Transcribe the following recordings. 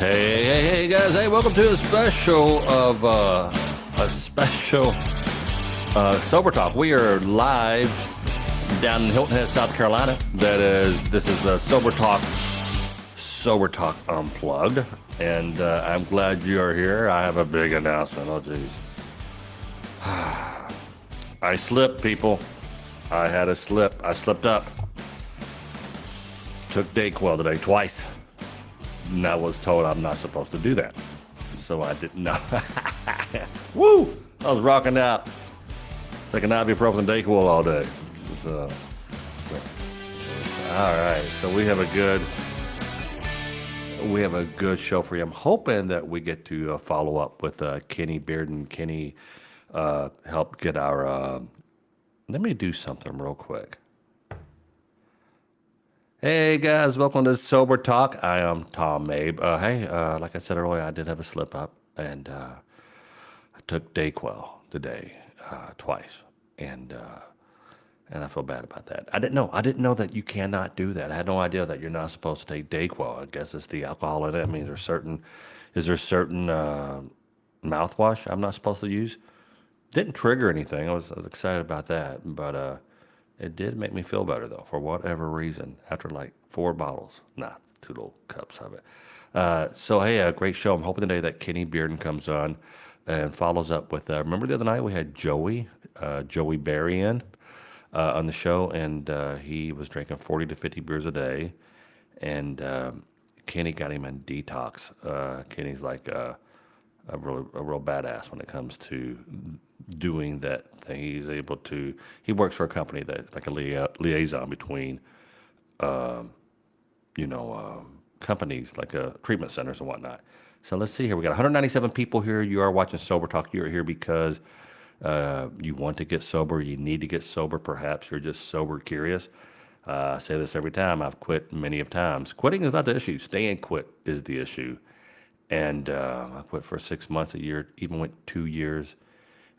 Hey guys, hey, welcome to a special Sober Talk. We are live down in Hilton Head, South Carolina. This is a Sober Talk Unplugged, and I'm glad you are here. I have a big announcement. Oh, geez. I slipped, people. I had a slip. I slipped up. Took Dayquil today twice. And I was told I'm not supposed to do that. So I didn't know. Woo! I was rocking out. Taking ibuprofen and Dayquil all day. All right. So we have a good show for you. I'm hoping that we get to follow up with Kenny Bearden. Kenny helped get our... let me do something real quick. Hey guys, welcome to Sober Talk. I am Tom Mabe. Like I said earlier, I did have a slip up, and I took Dayquil today twice, and I feel bad about that. I didn't know that you cannot do that. I had no idea that you're not supposed to take Dayquil. I guess it's the alcohol in it. I mean, is there certain mouthwash I'm not supposed to use? Didn't trigger anything. I was excited about that, but it did make me feel better, though, for whatever reason, after like 4 bottles. Nah, 2 little cups of it. Hey, a great show. I'm hoping today that Kenny Bearden comes on and follows up with, remember the other night we had Joey Berry on the show, and he was drinking 40 to 50 beers a day, and Kenny got him in detox. Kenny's like a real badass when it comes to doing that thing. He works for a company that's like a liaison between, companies like treatment centers and whatnot. So let's see here. We got 197 people here. You are watching Sober Talk. You're here because you want to get sober. You need to get sober. Perhaps you're just sober curious. I say this every time. I've quit many of times. Quitting is not the issue. Staying quit is the issue. And I quit for 6 months, a year, even went 2 years.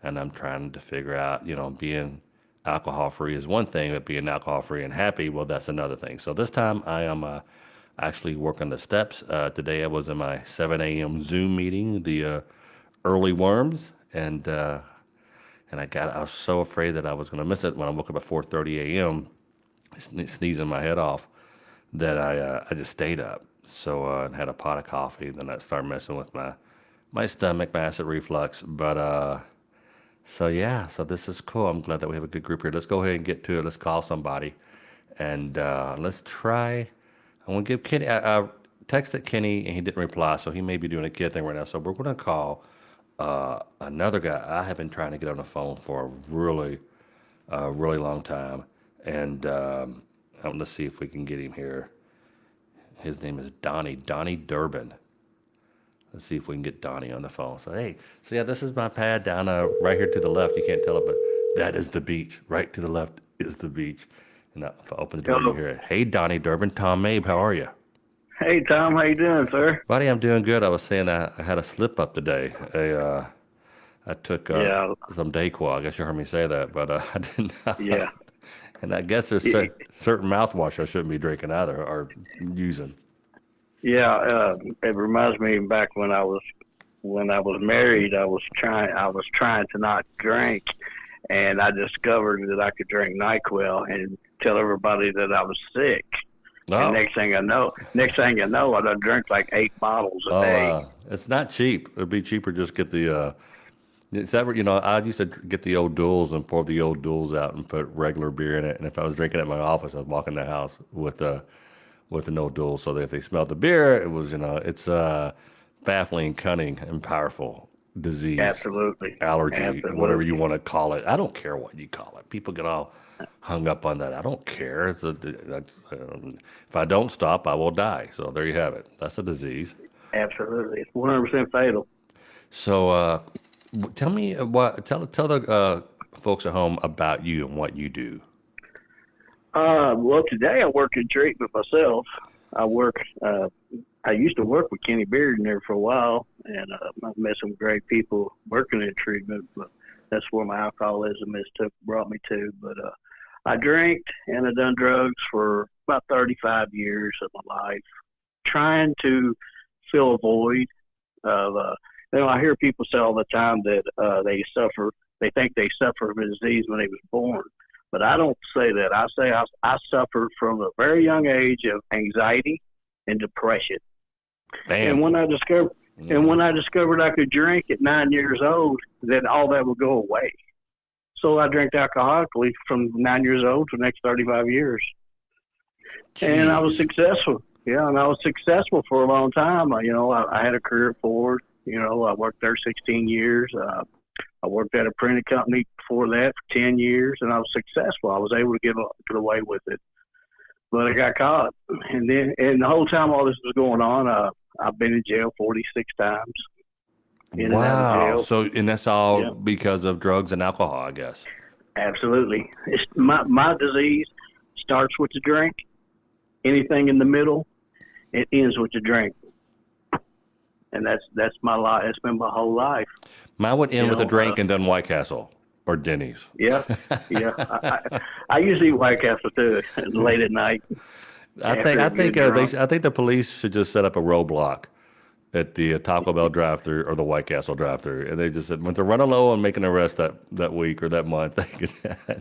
And I'm trying to figure out, being alcohol-free is one thing, but being alcohol-free and happy, well, that's another thing. So this time I am actually working the steps. Today I was in my 7 a.m. Zoom meeting, the early worms, and I was so afraid that I was going to miss it when I woke up at 4:30 a.m., sneezing my head off, that I just stayed up. So and had a pot of coffee. Then I started messing with my stomach, my acid reflux. But so this is cool. I'm glad that we have a good group here. Let's go ahead and get to it. Let's call somebody, and let's try. I want to give Kenny. I texted Kenny and he didn't reply, so he may be doing a kid thing right now. So we're going to call another guy. I have been trying to get on the phone for a really long time, and let's see if we can get him here. His name is Donnie Durbin. Let's see if we can get Donnie on the phone. So yeah, this is my pad down right here to the left. You can't tell it, but that is the beach. Right to the left is the beach. And if I open the door, you hear it. Hey, Donnie Durbin, Tom Mabe, how are you? Hey, Tom, how you doing, sir? Buddy, I'm doing good. I was saying I had a slip up today. I took some Dayquil. I guess you heard me say that, but I didn't. Yeah. And I guess there's certain mouthwash I shouldn't be drinking either or using. Yeah, it reminds me back when I was married. I was trying to not drink, and I discovered that I could drink NyQuil and tell everybody that I was sick. Oh. And next thing I know, I done drank like 8 bottles a day. It's not cheap. It'd be cheaper just get the. I used to get the old duels and pour the old duels out and put regular beer in it. And if I was drinking at my office, I'd walk in the house with an old duel, so that if they smelled the beer, it was, it's baffling, cunning, and powerful disease. Absolutely. Allergy, whatever you want to call it. I don't care what you call it. People get all hung up on that. I don't care. If I don't stop, I will die. So there you have it. That's a disease. Absolutely. It's 100% fatal. So tell me tell the folks at home about you and what you do. Well, today I work in treatment myself. I used to work with Kenny Bearden there for a while, and I've met some great people working in treatment, but that's where my alcoholism brought me to. But I drank and I've done drugs for about 35 years of my life, trying to fill a void of, I hear people say all the time that they think they suffer from a disease when they was born. But I don't say that. I say I suffered from a very young age of anxiety and depression. Damn. And when I discovered I could drink at 9 years old, then all that would go away. So I drank alcoholically from 9 years old to the next 35 years. Jeez. And I was successful. Yeah, and I was successful for a long time. I had a career at Ford. I worked there 16 years. I worked at a printing company before that for 10 years, and I was successful. I was able to get away with it. But I got caught. And the whole time all this was going on, I've been in jail 46 times. In and out of jail. So, and that's all because of drugs and alcohol, I guess. Absolutely. It's my disease starts with the drink. Anything in the middle, it ends with the drink. And that's my life. It's been my whole life. Mine would end with a drink and then White Castle or Denny's. Yeah. I usually eat White Castle too, late at night. I think the police should just set up a roadblock at the Taco Bell drive-thru or the White Castle drive-thru, and they just said when they're running low on making an arrest that week or that month, they could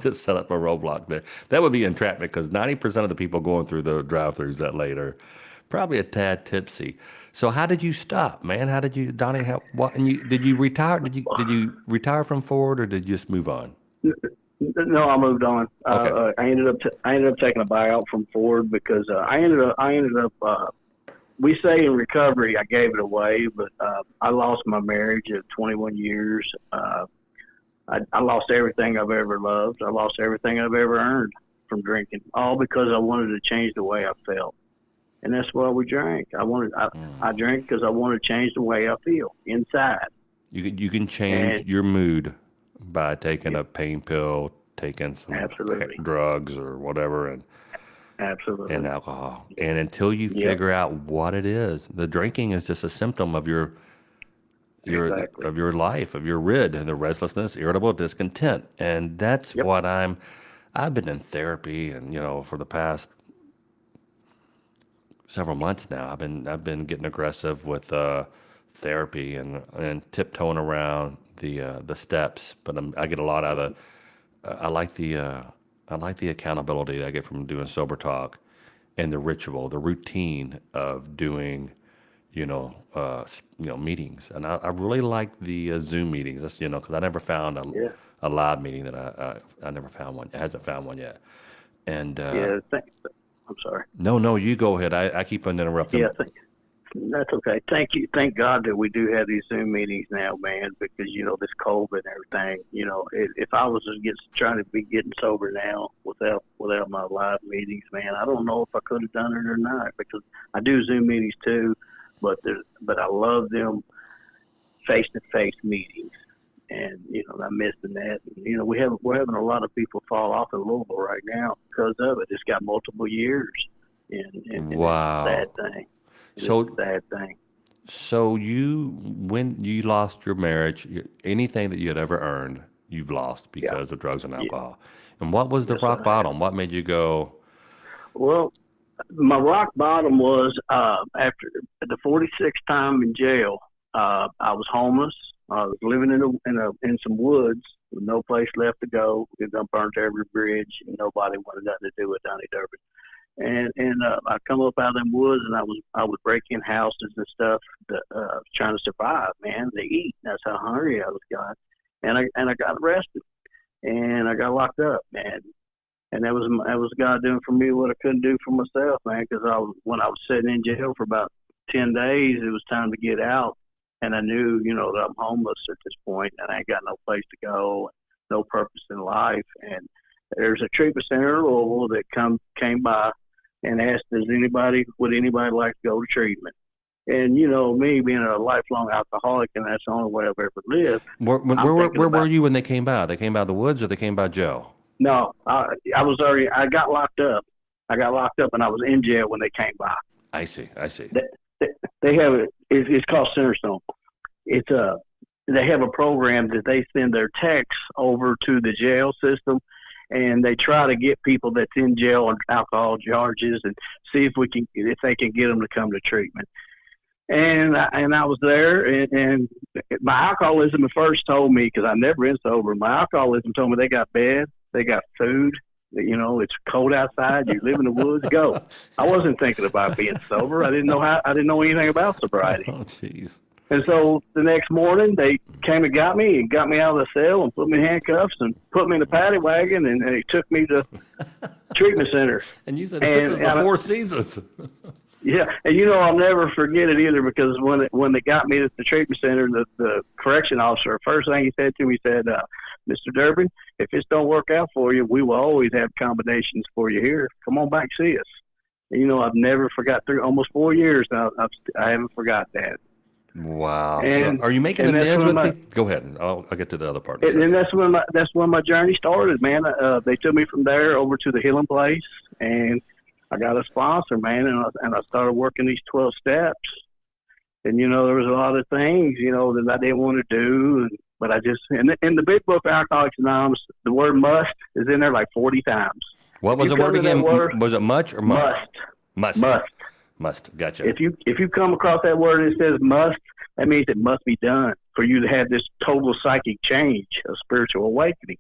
just set up a roadblock there. That would be entrapment because 90% of the people going through the drive-thrus that late are probably a tad tipsy. So how did you stop, man? How did you, Donnie? Did you retire? Did you retire from Ford or did you just move on? No, I moved on. Okay. I ended up taking a buyout from Ford because I ended up. We say in recovery, I gave it away, but I lost my marriage of 21 years. I lost everything I've ever loved. I lost everything I've ever earned from drinking, all because I wanted to change the way I felt. And that's why we drank. I drank because I wanted to change the way I feel inside. You can change your mood by taking a pain pill, taking some drugs or whatever, and alcohol. And until you figure out what it is, the drinking is just a symptom of your life, of your rid, and the restlessness, irritable, discontent. And that's what I've been in therapy, and for the past several months now, I've been getting aggressive with therapy and tiptoeing around the steps. But I get a lot out of I like the accountability I get from doing sober talk, and the ritual, the routine of doing meetings. And I really like the Zoom meetings. That's because I never found a live meeting that I never found one. It hasn't found one yet. And I'm sorry. No, you go ahead. I keep on interrupting. Yeah, that's okay. Thank you. Thank God that we do have these Zoom meetings now, man, because, this COVID and everything, if I was trying to be getting sober now without my live meetings, man, I don't know if I could have done it or not, because I do Zoom meetings too, but I love them face-to-face meetings. And, I'm missing that. We're having a lot of people fall off in Louisville right now because of it. It's got multiple years. And wow. It's a sad thing. It's a sad thing. So when you lost your marriage, anything that you had ever earned, you've lost because of drugs and alcohol. Yeah. And what was the rock bottom? What made you go? Well, my rock bottom was after the 46th time in jail, I was homeless. I was living in some woods with no place left to go. We done burnt every bridge, and nobody wanted nothing to do with Donnie Durbin. And I come up out of them woods, and I would break in houses and stuff, trying to survive, man, to eat. That's how hungry I was got. And I got arrested, and I got locked up, man. And that was God doing for me what I couldn't do for myself, man. Because when I was sitting in jail for about 10 days, it was time to get out. And I knew, that I'm homeless at this point, and I ain't got no place to go, no purpose in life. And there's a treatment center in Louisville that came by and asked, would anybody like to go to treatment? And, me being a lifelong alcoholic, and that's the only way I've ever lived. Where were you when they came by? They came by the woods or they came by jail? No, I got locked up. I got locked up, and I was in jail when they came by. I see. They have it's called Centerstone. They have a program that they send their texts over to the jail system, and they try to get people that's in jail on alcohol charges and see if they can get them to come to treatment. And I was there, and my alcoholism at first told me, because I've never been sober, my alcoholism told me they got bed, they got food, it's cold outside, you live in the woods, go. I wasn't thinking about being sober. I didn't know anything about sobriety. Oh, jeez. And so the next morning, they came and got me out of the cell and put me in handcuffs and put me in the paddy wagon, and they took me to treatment center. And you said this is the Four Seasons. Yeah, and I'll never forget it either, because when they got me at the treatment center, the correction officer, first thing he said to me, he said, Mr. Durbin, if this don't work out for you, we will always have combinations for you here. Come on back, see us. And, I've never forgot, through almost 4 years now, I haven't forgot that. Wow. And, so are you making amends with me? Go ahead. I'll get to the other part. And that's when my journey started, man. They took me from there over to the healing place, and I got a sponsor, man, and I started working these 12 steps. And, there was a lot of things, that I didn't want to do. But I just, in the big book of Alcoholics Anonymous, the word must is in there like 40 times. What was the word again? Was it much or must? Must. Must. Gotcha. If you come across that word and it says must, that means it must be done for you to have this total psychic change, a spiritual awakening.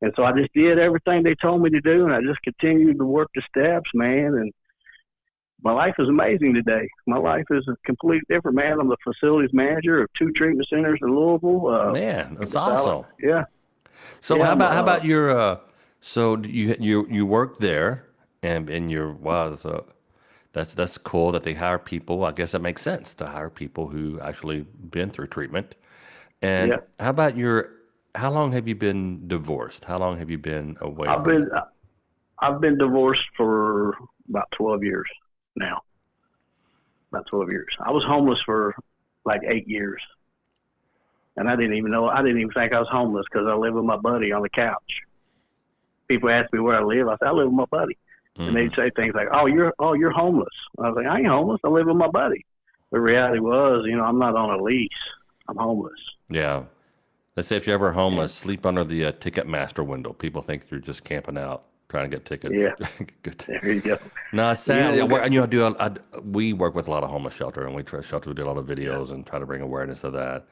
And so I just did everything they told me to do, and I just continued to work the steps, man. And my life is amazing today. My life is a completely different, man. I'm the facilities manager of 2 treatment centers in Louisville. Man, that's awesome. Yeah. So how about your? So you work there, and you're wow. So that's cool that they hire people. I guess that makes sense to hire people who actually been through treatment. And how about how long have you been divorced? How long have you been away? I've been divorced for about 12 years now. About 12 years. I was homeless for like 8 years. And I didn't even think I was homeless, because I lived with my buddy on the couch. People ask me where I live. I said, I live with my buddy. And they'd say things like, oh, you're homeless. I was like, I ain't homeless. I live with my buddy. The reality was, I'm not on a lease. I'm homeless. Yeah. Let's say if you're ever homeless, sleep under the Ticketmaster window. People think you're just camping out, trying to get tickets. Yeah. Good. There you go. No, it's sad. We work with a lot of homeless shelter, and we do a lot of videos and try to bring awareness of that.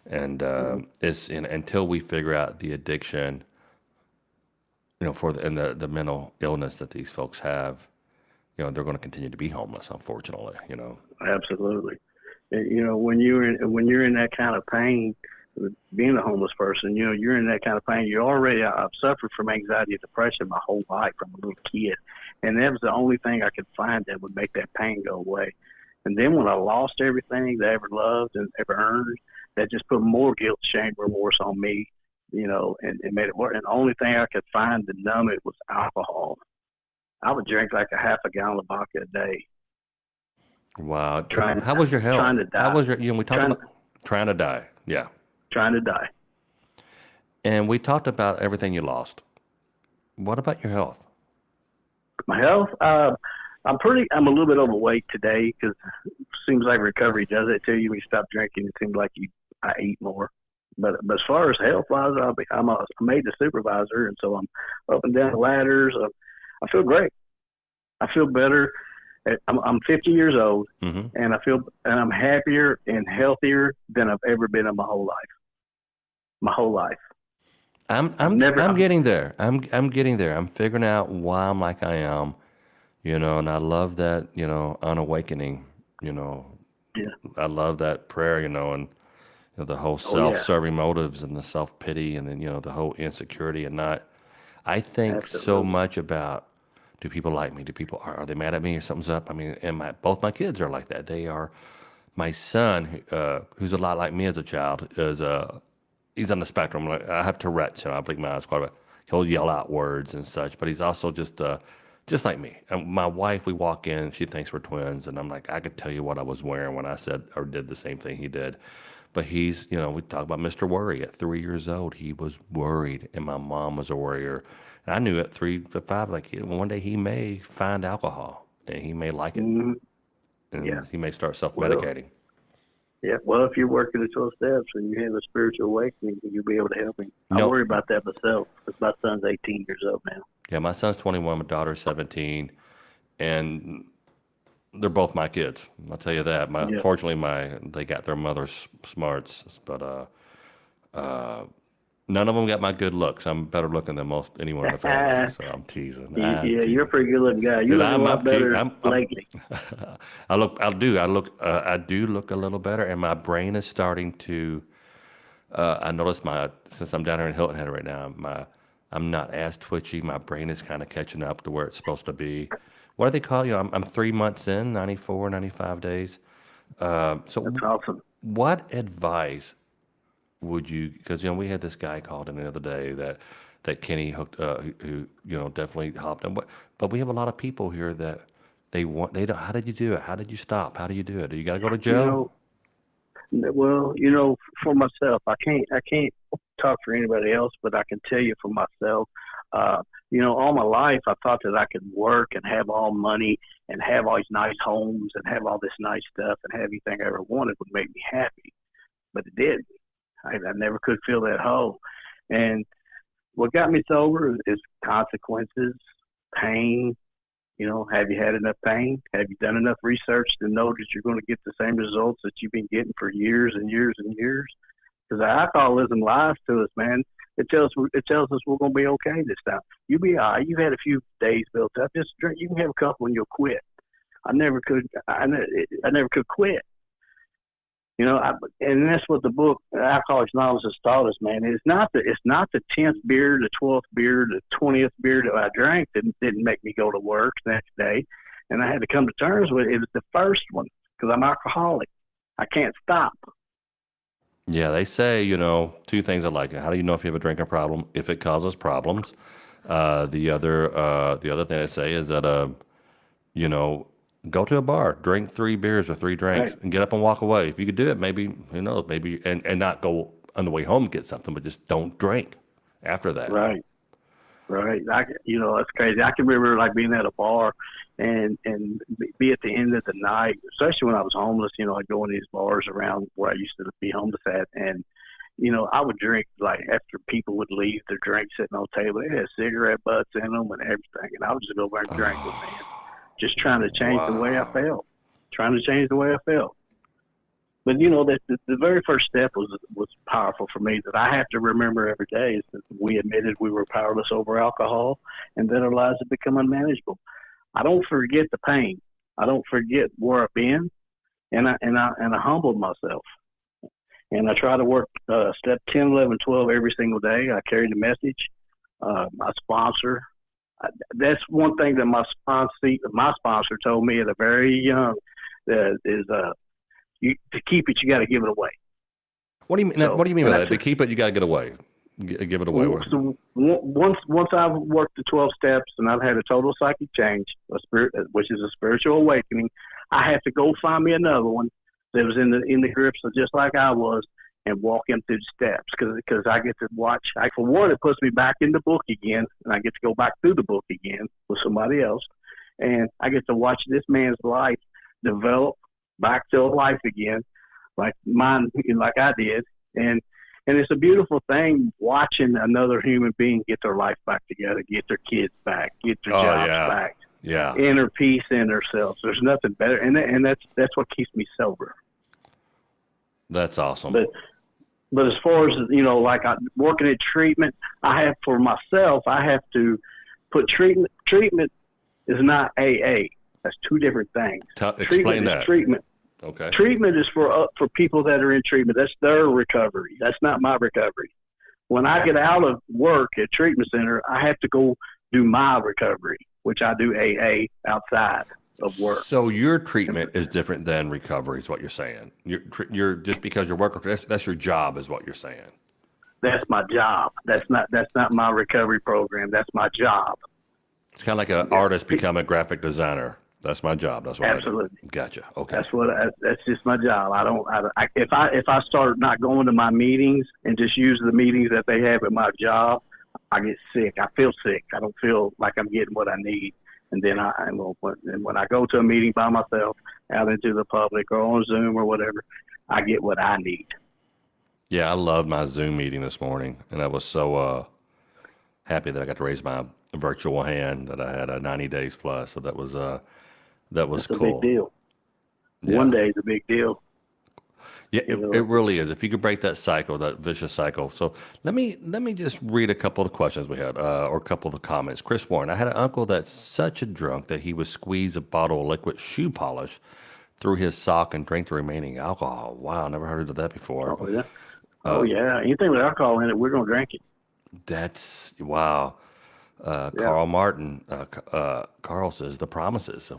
And until we figure out the addiction, the mental illness that these folks have, they're going to continue to be homeless, unfortunately. Absolutely. When you're in that kind of pain, being a homeless person, you're in that kind of pain. I've suffered from anxiety and depression my whole life from a little kid, and that was the only thing I could find that would make that pain go away. And then when I lost everything that I ever loved and ever earned, that just put more guilt, shame, remorse on me. And it made it worse. And the only thing I could find to numb it was alcohol. I would drink like a half a gallon of vodka a day. Wow. How was your health? Trying to die. How was we talked about trying to die. Yeah. Trying to die. And we talked about everything you lost. What about your health? My health? I'm a little bit overweight today, because it seems like recovery does it to you. When you stop drinking, it seems like I eat more. But as far as health-wise, I'm made the supervisor, and so I'm up and down the ladders. I feel great. I feel better. I'm 50 years old, and I'm happier and healthier than I've ever been in my whole life. My whole life. I'm getting there. I'm getting there. I'm figuring out why I'm like I am, and I love that, on awakening, Yeah. I love that prayer, and the whole self-serving motives and the self-pity, and then, the whole insecurity and not. I think so much about, do people like me? Are they mad at me or something's up? I mean, and both my kids are like that. They are. My son, who's a lot like me as a child, he's on the spectrum. I have Tourette's, I blink my eyes quite a bit. He'll yell out words and such, but he's also just like me. And my wife, we walk in, she thinks we're twins, and I'm like, I could tell you what I was wearing when I said or did the same thing he did. But he's, we talk about Mr. Worry. At 3 years old, he was worried, and my mom was a worrier. And I knew at 3 to 5, like, one day he may find alcohol, and he may like it. Mm-hmm. And he may start self-medicating. Well, if you're working the 12 steps and you have a spiritual awakening, you'll be able to help him. I worry about that myself, because my son's 18 years old now. Yeah, my son's 21, my daughter's 17. And they're both my kids. I'll tell you that. Yeah. Fortunately, they got their mother's smarts, but uh, none of them got my good looks. I'm better looking than most anyone in the family. So I'm teasing. I'm Yeah, you're a teasing. pretty good looking guy. You Dude, look a I'm lot cute. better lately. I do look a little better, and my brain is starting to. I noticed since I'm down here in Hilton Head right now, I'm not as twitchy. My brain is kind of catching up to where it's supposed to be. What do they call you? I'm 3 months in, 94, 95 days. That's So awesome. what advice would you? Because we had this guy called in the other day that Kenny hooked, who definitely hopped on. But we have a lot of people here that they don't. How did you do it? How did you stop? How do you do it? Do you got to go to You jail? know, well, for myself, I can't talk for anybody else, but I can tell you for myself. All my life I thought that I could work and have all money and have all these nice homes and have all this nice stuff and have anything I ever wanted would make me happy, but it didn't. I never could fill that hole. And what got me sober is consequences, pain. Have you had enough pain? Have you done enough research to know that you're going to get the same results that you've been getting for years and years and years? Because alcoholism lies to us, man. It tells us we're going to be okay this time. You'll be all right. You've had a few days built up. Just drink. You can have a couple and you'll quit. I never could. I never could quit. And that's what the book Alcoholics Anonymous has taught us, man. It's not the 10th beer, the 12th beer, the 20th beer that I drank that didn't make me go to work the next day, and I had to come to terms with it. It was the first one because I'm alcoholic. I can't stop. Yeah, they say, two things I like. How do you know if you have a drinking problem? If it causes problems. The other thing I say is that, you know, go to a bar, drink 3 beers or 3 drinks, Right, and get up and walk away. If you could do it, maybe, who knows, maybe, and not go on the way home and get something, but just don't drink after that. right. Right. That's crazy. I can remember like being at a bar and be at the end of the night, especially when I was homeless, I'd go in these bars around where I used to be homeless at. And, I would drink like after people would leave their drinks sitting on the table, they had cigarette butts in them and everything. And I would just go over and drink with them, just trying to change the way I Wow. felt, trying to change the way I felt. But the very first step was powerful for me that I have to remember every day is that we admitted we were powerless over alcohol, and that our lives have become unmanageable. I don't forget the pain. I don't forget where I've been, and I humbled myself. And I try to work step 10, 11, 12 every single day. I carry the message. My sponsor. That's one thing that my sponsor told me at a very young is to keep it, you got to give it away. What do you mean? So, What do you mean and by I that? To took, keep it, you gotta get away. Give it away. so once I've worked the 12 steps and I've had a total psychic change, which is a spiritual awakening, I have to go find me another one that was in the grips of just like I was and walk him through the steps because I get to watch. For one, it puts me back in the book again, and I get to go back through the book again with somebody else, and I get to watch this man's life develop back to life again, like mine, like I did, and it's a beautiful thing watching another human being get their life back together, get their kids back, get their Oh jobs yeah, back, yeah. inner peace in themselves. There's nothing better, and that's what keeps me sober. That's awesome. But as far as like working at treatment, for myself, I have to put treatment. Treatment is not AA. That's two different things. Explain Treatment is that. treatment. Okay. Treatment is for people that are in treatment. That's their recovery. That's not my recovery. When I get out of work at treatment center, I have to go do my recovery, which I do AA outside of work. So your treatment is different than recovery, is what you're saying. You're just because you're working for that's your job, is what you're saying. That's my job. That's not my recovery program. That's my job. It's kind of like an artist become a graphic designer. That's my job. That's what Absolutely. I do. Gotcha. Okay. That's just my job. If I start not going to my meetings and just use the meetings that they have at my job, I get sick. I feel sick. I don't feel like I'm getting what I need. And then when I go to a meeting by myself, out into the public or on Zoom or whatever, I get what I need. Yeah, I loved my Zoom meeting this morning, and I was so happy that I got to raise my virtual hand that I had a 90 days plus. So that was That's a big cool. deal. One Yeah. day is a big deal. Yeah, You it know, really is. If you could break that cycle, that vicious cycle. So let me just read a couple of the questions we had, or a couple of the comments. Chris Warren, I had an uncle that's such a drunk that he would squeeze a bottle of liquid shoe polish through his sock and drink the remaining alcohol. Wow, never heard of that before. oh yeah, oh Uh, yeah. Anything with alcohol in it, we're gonna drink it. that's wow. Yeah, Carl Martin, Carl says the promises.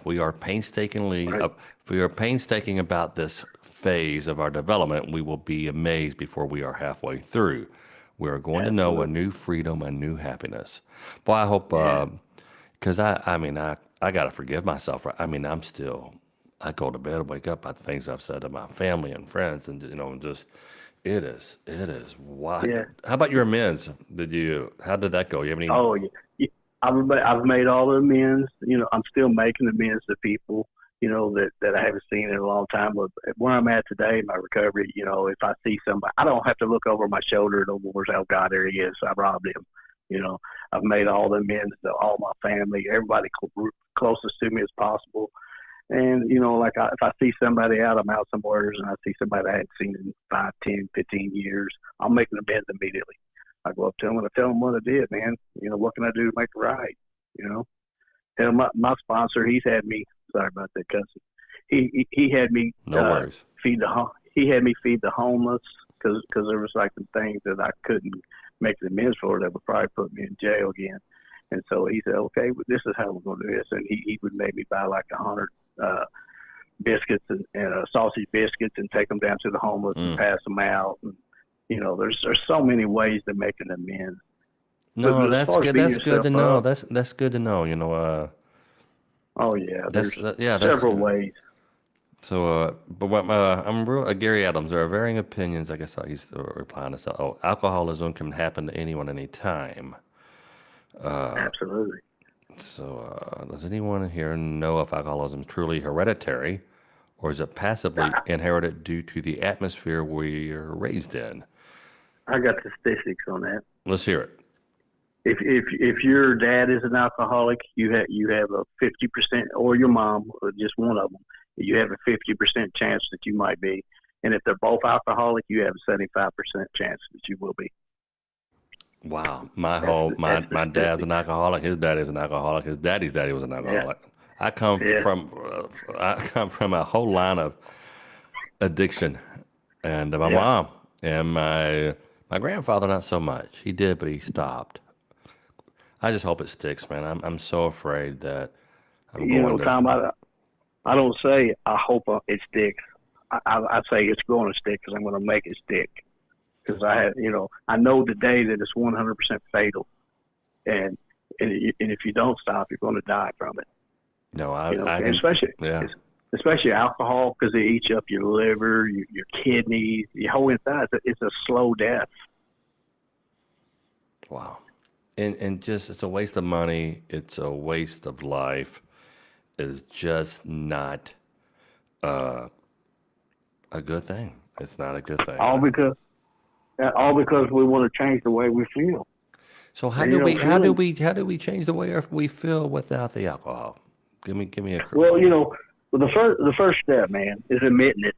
right. If we are painstaking about this phase of our development, we will be amazed before we are halfway through. We are going to know a Absolutely. new freedom, a new happiness. Boy, I hope, Yeah, because I mean, I got to forgive myself. Right? I mean, I go to bed, wake up by the things I've said to my family and friends, and just, it is. What? yeah. How about your amends? How did that go? You have any? Oh yeah. Yeah. I've made all the amends. You know, I'm still making amends to people. You know that I haven't seen in a long time. But where I'm at today, my recovery. You know, if I see somebody, I don't have to look over my shoulder no more. Oh God, there he is. I robbed him. You know, I've made all the amends to all my family, everybody closest to me as possible. And, you know, if I see somebody out, I'm out somewhere, and I see somebody I hadn't seen in 5, 10, 15 years, I'll make an amends immediately. I go up to them and I tell them what I did, man. You know, what can I do to make it right? You know, tell my sponsor, he's had me, sorry about that, cousin. He had me No worries. he had me feed the homeless because there was like some things that I couldn't make the amends for that would probably put me in jail again. And so he said, okay, well, this is how we're going to do this. And he would make me buy like 100 uh, biscuits and sausage biscuits and take them down to the homeless and Mm. pass them out. And, you know, there's so many ways to make an amends. No, But as that's far as good. beating That's good yourself to know. up, That's good to know. oh yeah, there's Yeah, that's several ways. so. But what I'm real. Gary Adams. There are varying opinions. I guess he's replying to. Oh, alcoholism can happen to anyone, anytime. Absolutely. Does anyone here know if alcoholism is truly hereditary, or is it passively inherited due to the atmosphere we are raised in? I got the statistics on that. Let's hear it. If your dad is an alcoholic, you have a 50%, or your mom, or just one of them, you have a 50% chance that you might be. And if they're both alcoholic, you have a 75% chance that you will be. Wow, That's the my dad's an statistics. alcoholic. His daddy's an alcoholic. His daddy's daddy was an Yeah, alcoholic. yeah, I come from a whole line of addiction, and my yeah. mom and my grandfather not so much. He did, but he stopped. I just hope it sticks, man. I'm so afraid that I'm You going know, to. Tom, I don't say I hope it sticks. I say it's going to stick because I'm going to make it stick. Because I know the day that it's 100% fatal, and and if you don't stop, you're going to die from it. No, You know, I and can. Yeah. especially alcohol because it eats up your liver, your kidneys, your whole inside. It's a slow death. Wow. And just it's a waste of money. It's a waste of life. It's just not a good thing. It's not a good thing. All because all because we want to change the way we feel. So And you know, feeling how do we change the way we feel without the alcohol? Give me a. well, the first step, man, is admitting it.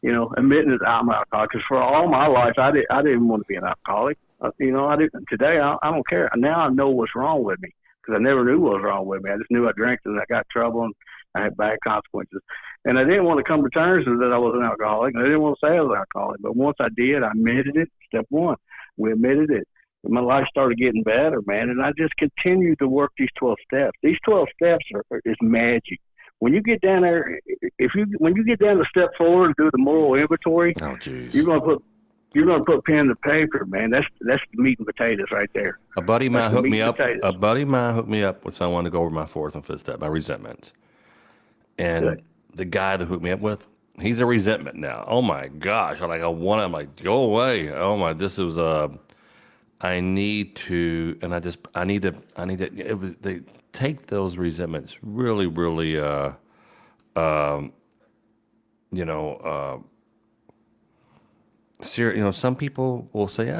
You know, admitting that I'm an alcoholic. Because for all my life, I didn't want to be an alcoholic. I didn't. Today, I don't care. Now I know what's wrong with me because I never knew what was wrong with me. I just knew I drank and I got in trouble and I had bad consequences. And I didn't want to come to terms with that I was an alcoholic. And I didn't want to say I was an alcoholic. But once I did, I admitted it. Step one, we admitted it. And my life started getting better, man. And I just continued to work these 12 steps. These 12 steps is magic. When you get down there, when you get down to step 4 and do the moral inventory, Oh, jeez. you're gonna put pen to paper, man. That's the meat and potatoes right there. A buddy of That's mine the hooked meat me and up. potatoes. A buddy of mine hooked me up with someone to go over my fourth and fifth step, my resentments. Good. And the guy that hooked me up with, he's a resentment now. Oh my gosh! I'm like, go away. Oh my, this was I need to, and I need to. It was they take those resentments really, really. You know, some people will say,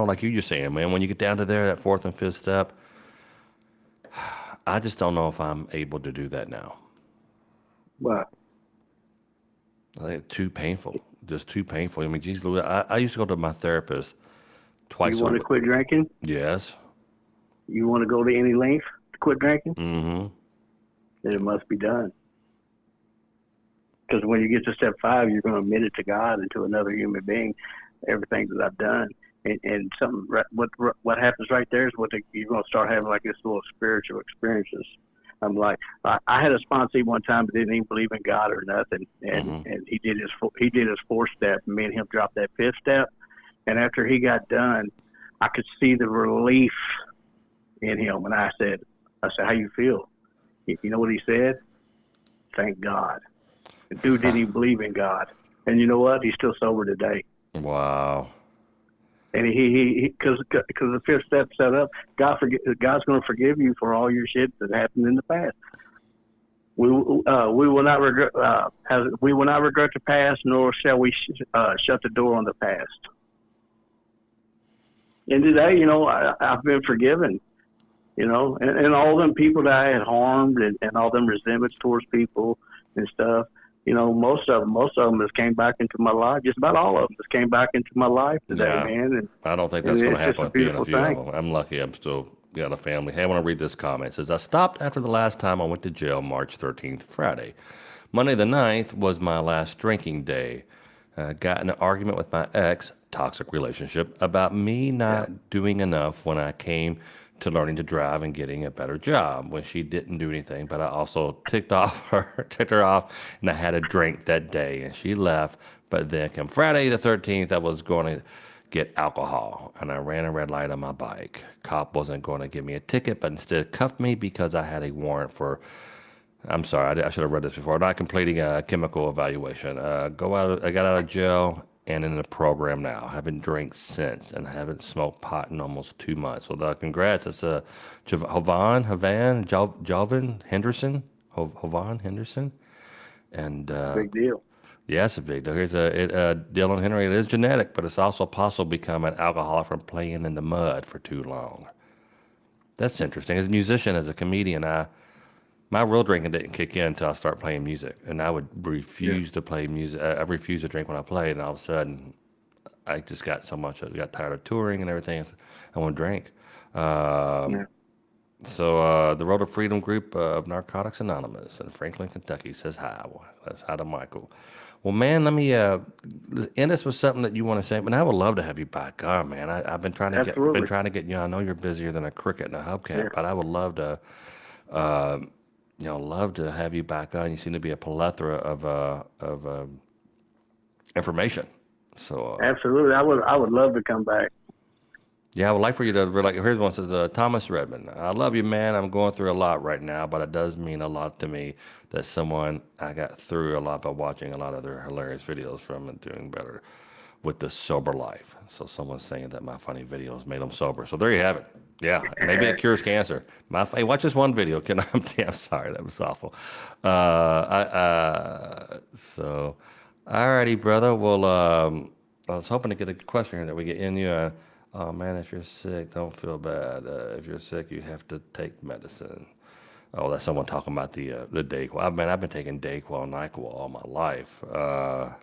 like you just saying, man, when you get down to there, that fourth and fifth step, I just don't know if I'm able to do that now. But I think too painful, just too painful. I mean, geez, Louis, I used to go to my therapist You twice a want to week. quit drinking? Yes. You want to go to any length to quit drinking? Mm-hmm. Then it must be done. Because when you get to step 5, you're going to admit it to God and to another human being, everything that I've done. And something, what happens right there is you're going to start having like this little spiritual experiences. I'm like, I had a sponsee one time that didn't even believe in God or nothing, and he did his 4th step, and me and him dropped that 5th step. And after he got done, I could see the relief in him, and I said, how you feel? You know what he said? Thank God. The dude didn't even believe in God, and you know what? He's still sober today. Wow. And because the 5th step set up, God's going to forgive you for all your shit that happened in the past. We will not regret the past, nor shall we shut the door on the past. And today, you know, I've been forgiven. You know, and all them people that I had harmed, and all them resentments towards people and stuff. You know, most of them just came back into my life. Just about all of them just came back into my life today, Yeah. man. And I don't think that's going to it's just happen a with me and a beautiful few of thing. them. I'm lucky I'm still got a family. Hey, I want to read this comment. It says, I stopped after the last time I went to jail, March 13th, Friday. Monday the 9th was my last drinking day. Got in an argument with my ex, toxic relationship, about me Yeah. not doing enough when I came to learning to drive and getting a better job when she didn't do anything. But I also ticked her off, and I had a drink that day, and she left. But then come Friday the 13th, I was going to get alcohol, and I ran a red light on my bike. Cop wasn't going to give me a ticket, but instead cuffed me because I had a warrant for, I'm sorry, I should have read this before, not completing a chemical evaluation. I got out of jail and in the program now. Haven't drank since and haven't smoked pot in almost 2 months. So congrats. It's Jalvin Henderson. Hovan Henderson. And Big deal. yeah, it's a big deal. Here's Dylan Henry. It is genetic, but it's also possible to become an alcoholic from playing in the mud for too long. That's interesting. As a musician, as a comedian, my real drinking didn't kick in until I started playing music, and I would Yeah. refuse to play music. I refused to drink when I played, and all of a sudden, I just got so much. I got tired of touring and everything. I want to drink. Yeah. So the Road to Freedom group of Narcotics Anonymous in Franklin, Kentucky says hi. Well, that's hi to Michael. Well, man, let me end this with something that you want to say. But I would love to have you back on, man. I've been trying to Absolutely. you. I know you're busier than a cricket in a Yeah. hubcap, but I would love to. Uh, love to have you back on. You seem to be a plethora of information. So Absolutely. I would love to come back. yeah, I would like for you to like. Here's one says Thomas Redmond. I love you, man. I'm going through a lot right now, but it does mean a lot to me that someone I got through a lot by watching a lot of their hilarious videos from and doing better with the sober life. So someone's saying that my funny videos made them sober. So there you have it. Yeah, maybe it cures cancer. Hey, watch this one video. I'm sorry, that was awful. Alrighty, brother. Well, I was hoping to get a question here that we get in you. Oh man, if you're sick, don't feel bad. If you're sick, you have to take medicine. Oh, that's someone talking about the Dayquil. I've been taking Dayquil and Nyquil all my life. Well,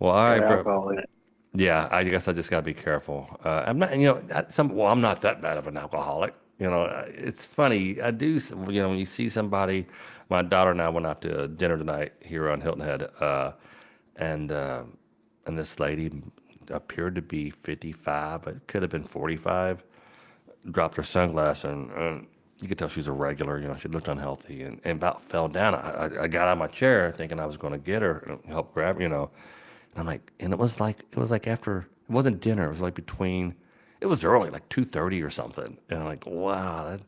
all right, Got bro. alcohol in it. Yeah, I guess I just gotta be careful. I'm not, I'm not that bad of an alcoholic. It's funny. I do, when you see somebody, my daughter and I went out to dinner tonight here on Hilton Head, and uh, and this lady appeared to be 55, but could have been 45. Dropped her sunglasses, and you could tell she's a regular. She looked unhealthy, and about fell down. I got out of my chair thinking I was going to get her and help grab her. And I'm like, and it was like after, it wasn't dinner. It was like it was early, like 2:30 or something. And I'm like, wow, that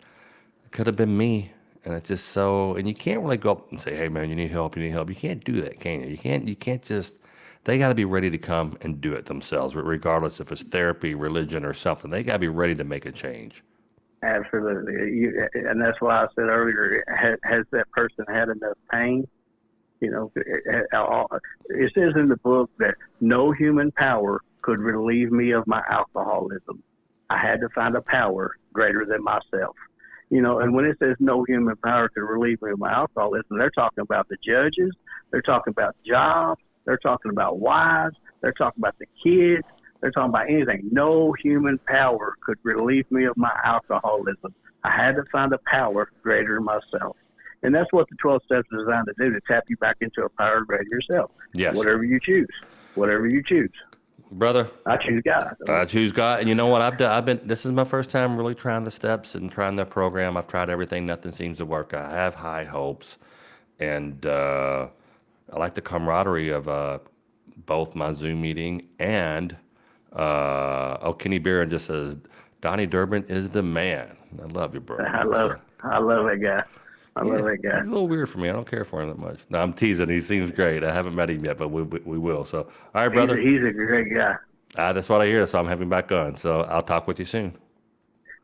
could have been me. And it's just so, and you can't really go up and say, hey man, you need help, you need help. You can't do that, can you? You can't just, they got to be ready to come and do it themselves, regardless if it's therapy, religion, or something. They got to be ready to make a change. Absolutely. And that's why I said earlier, has that person had enough pain? It says in the book that no human power could relieve me of my alcoholism. I had to find a power greater than myself. And when it says no human power could relieve me of my alcoholism, they're talking about the judges, they're talking about jobs, they're talking about wives, they're talking about the kids, they're talking about anything. No human power could relieve me of my alcoholism. I had to find a power greater than myself. And that's what the 12 steps is designed to do, to tap you back into a power greater than yourself. Yes. Whatever you choose. Whatever you choose. Brother, I choose God. I choose God. And you know what? This is my first time really trying the steps and trying the program. I've tried everything. Nothing seems to work. I have high hopes. And I like the camaraderie of both my Zoom meeting and, Kenny Barron just says, Donnie Durbin is the man. I love you, bro. I love that guy. I love that guy. He's a little weird for me. I don't care for him that much. No, I'm teasing. He seems great. I haven't met him yet, but we will. So, all right, brother. He's a great guy. That's what I hear. So I'm having him back on. So I'll talk with you soon.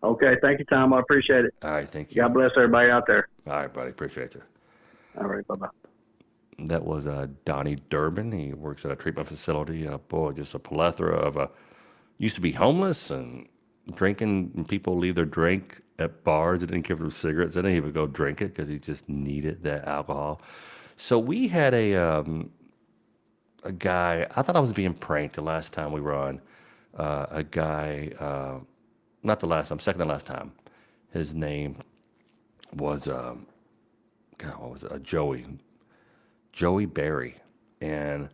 Okay. Thank you, Tom. I appreciate it. All right. Thank you. God bless everybody out there. All right, buddy. Appreciate you. All right. Bye-bye. That was Donnie Durbin. He works at a treatment facility. Boy, just a plethora of used to be homeless and drinking. And people leave their drink at bars. They didn't give them cigarettes. They didn't even go drink it because he just needed that alcohol. So we had a guy. I thought I was being pranked the last time we were on. A guy, not the last time, second to last time. His name was what was it? Joey Berry, and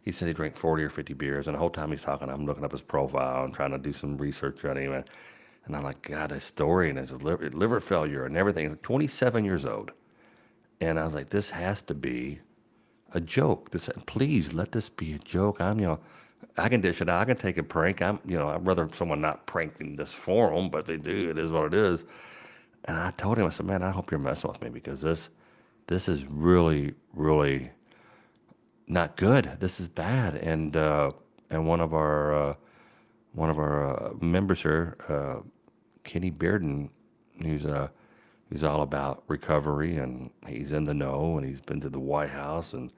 he said he drank 40 or 50 beers. And the whole time he's talking, I'm looking up his profile and trying to do some research on him. And I'm like, God, his story and his liver failure and everything. He's 27 years old. And I was like, this has to be a joke. Please let this be a joke. I can dish it out. I can take a prank. I'd rather someone not prank in this forum, but they do. It is what it is. And I told him, I said, man, I hope you're messing with me because this is really, really not good. This is bad. And one of our members here, Kenny Bearden, he's all about recovery and he's in the know and he's been to the White House and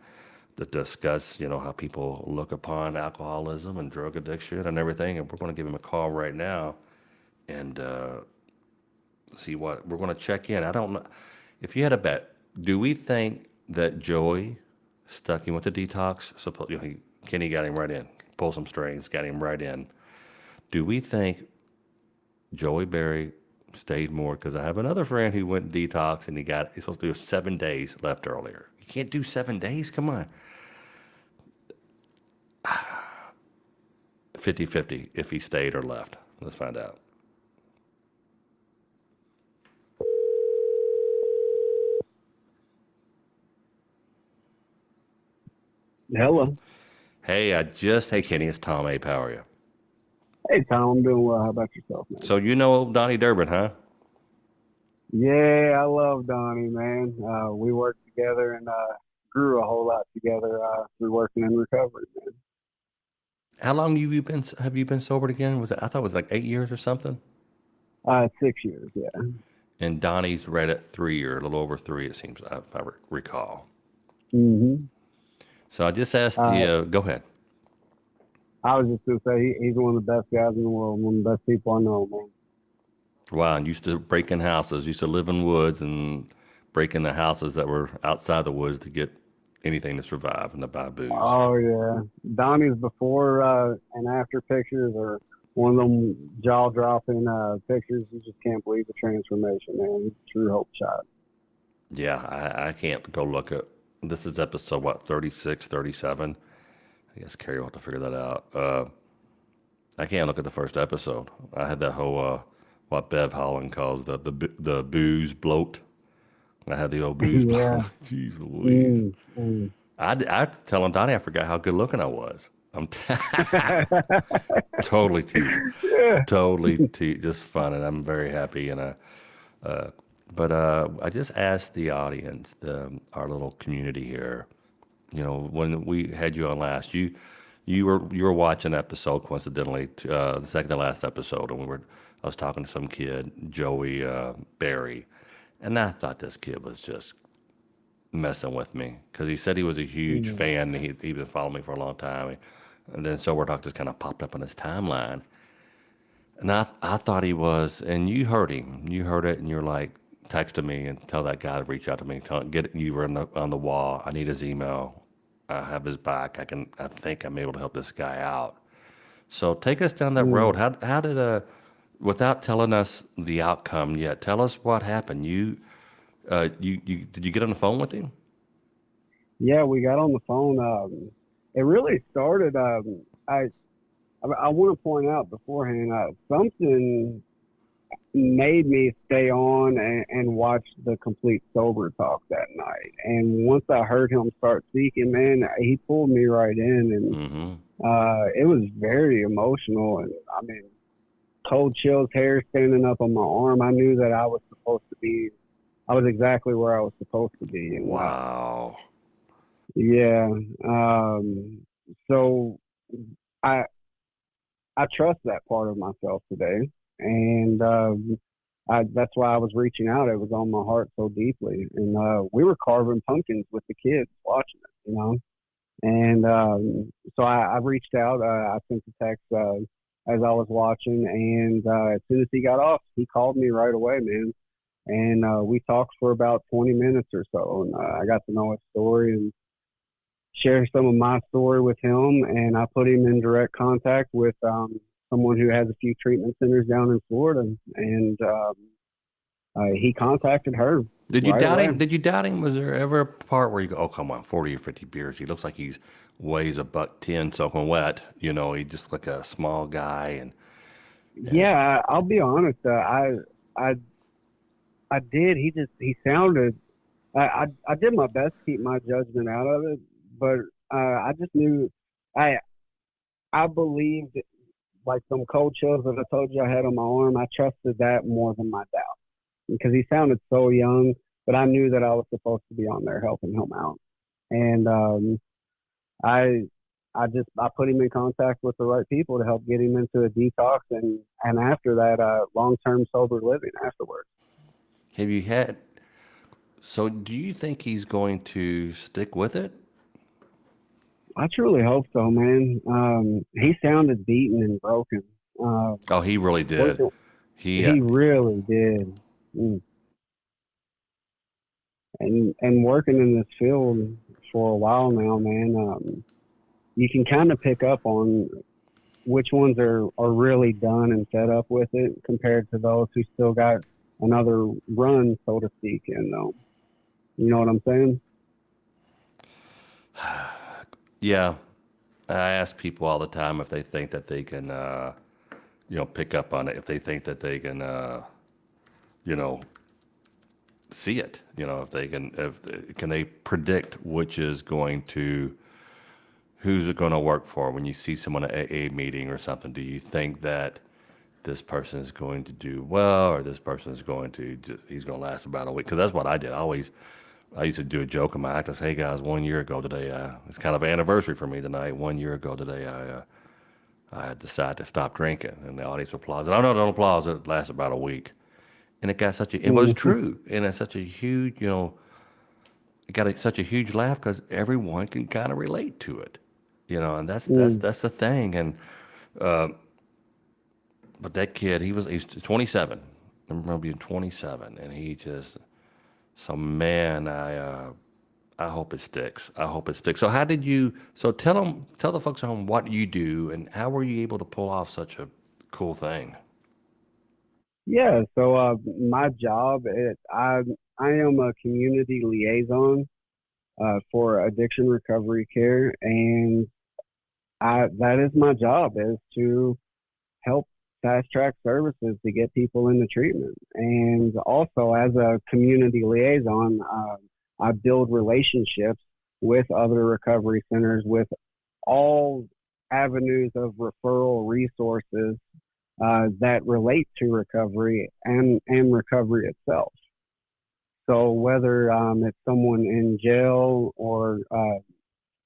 to discuss, how people look upon alcoholism and drug addiction and everything. And we're going to give him a call right now and see what we're going to check in. I don't know if you had a bet. Do we think that Joey stuck him with the detox? Kenny got him right in, pulled some strings, got him right in. Do we think Joey Berry stayed more? Because I have another friend who went detox and he's supposed to do 7 days, left earlier. You can't do 7 days. Come on. 50-50 if he stayed or left. Let's find out. Hello. Hey, Kenny, it's Tom Mabe. How are you? Hey, Tom. I'm doing well. How about yourself, man? So you know Donnie Durbin, huh? Yeah, I love Donnie, man. We worked together and grew a whole lot together through working in recovery, man. How long have you been sober again? I thought it was like 8 years or something? 6 years, yeah. And Donnie's right at 3 or a little over 3, it seems, if I recall. Mm-hmm. So I just asked you, go ahead. I was just going to say he's one of the best guys in the world, one of the best people I know, man. Wow, and used to break in houses, used to live in woods and break in the houses that were outside the woods to get anything to survive and to buy booze. Oh, yeah. Donnie's before and after pictures are one of them jaw-dropping pictures. You just can't believe the transformation, man. He's a true hope shot. Yeah, I can't go look at, this is episode, 36, 37? I guess Carrie will have to figure that out. I can't look at the first episode. I had that whole, what Bev Holland calls the booze bloat. I had the old booze bloat. Jeez Louise. I telling Donnie I forgot how good looking I was. I'm totally teasing. Yeah. Totally just fun, and I'm very happy. And but I just asked the audience, our little community here, when we had you on last, you were watching episode coincidentally, the second to last episode, and I was talking to some kid, Joey Berry, and I thought this kid was just messing with me because he said he was a huge fan. He'd been following me for a long time, and then Sober Talk just kind of popped up on his timeline, and I thought he was, and you heard him, you heard it, and you're like, texted me and tell that guy to reach out to me. Tell get you were on the wall. I need his email. I have his back. I think I'm able to help this guy out. So take us down that road. Mm. How did without telling us the outcome yet? Tell us what happened. You did you get on the phone with him? Yeah, we got on the phone. It really started. I want to point out beforehand, something made me stay on and watch the complete sober talk that night. And once I heard him start speaking, man, he pulled me right in, and Mm-hmm. it was very emotional. And I mean, cold chills, hair standing up on my arm. I knew that I was exactly where I was supposed to be. And Wow. yeah, um, so I I trust that part of myself today, and that's why I was reaching out. It was on my heart so deeply, and we were carving pumpkins with the kids watching it, you know. And so I reached out. I sent a text as I was watching, and as soon as he got off, he called me right away, man. And we talked for about 20 minutes or so, and I got to know his story and share some of my story with him. And I put him in direct contact with someone who has a few treatment centers down in Florida, and he contacted her Did you right doubt away. him? Did you doubt him? Was there ever a part where you go, "Oh, come on, 40 or 50 beers. He looks like he's weighs a buck 10 soaking wet. You know, he just like a small guy and Yeah, I'll be honest. I I did. He sounded. I did my best to keep my judgment out of it, but I just knew. I I believed, like some cold chills that I told you I had on my arm. I trusted that more than my doubt because he sounded so young. But I knew that I was supposed to be on there helping him out, and I I put him in contact with the right people to help get him into a detox, and after that, long term sober living afterwards. have you had so do you think he's going to stick with it? I truly hope so, man. He sounded beaten and broken. Uh, Oh, he really did. working, He he really did. Mm. And working in this field for a while now, man, you can kind of pick up on which ones are really done and fed up with it compared to those who still got another run, so to speak. And you know what I'm saying? yeah. I ask people all the time if they think that they can pick up on it, if they think that they can you know, see it, if they can if can they predict which is going to who's it going to work for when you see someone at a AA meeting or something? Do you think that this person is going to do well, or this person is going to he's going to last about a week? Because that's what I did. I used to do a joke in my act. I say, hey guys, 1 year ago today, it's kind of an anniversary for me tonight. 1 year ago today, I decided to stop drinking, and the audience applauds. And I know don't applause. It lasted about a week, and it got such a it was Mhm. true, and it's such a huge it got such a huge laugh because everyone can kind of relate to it, and Mm. that's the thing. And but that kid, he's 27. I remember being 27, and he just so man, I hope it sticks. I hope it sticks. So how did you? So tell the folks at home what you do and how were you able to pull off such a cool thing? Yeah. So my job, I am a community liaison for addiction recovery care, and I that is my job is to help fast track services to get people into treatment. And also, as a community liaison, I build relationships with other recovery centers with all avenues of referral resources that relate to recovery and recovery itself. So whether it's someone in jail or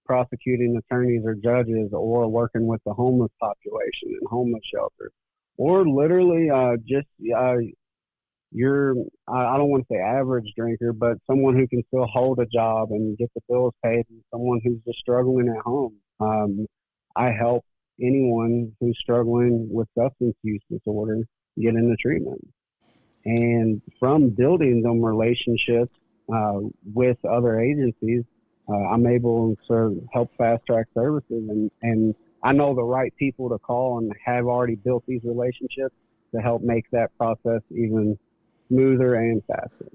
prosecuting attorneys or judges or working with the homeless population in homeless shelters or literally just your I don't want to say average drinker, but someone who can still hold a job and get the bills paid, and someone who's just struggling at home. I help anyone who's struggling with substance use disorder get into treatment. And from building them relationships with other agencies, I'm able to help fast track services, and I know the right people to call and have already built these relationships to help make that process even smoother and faster.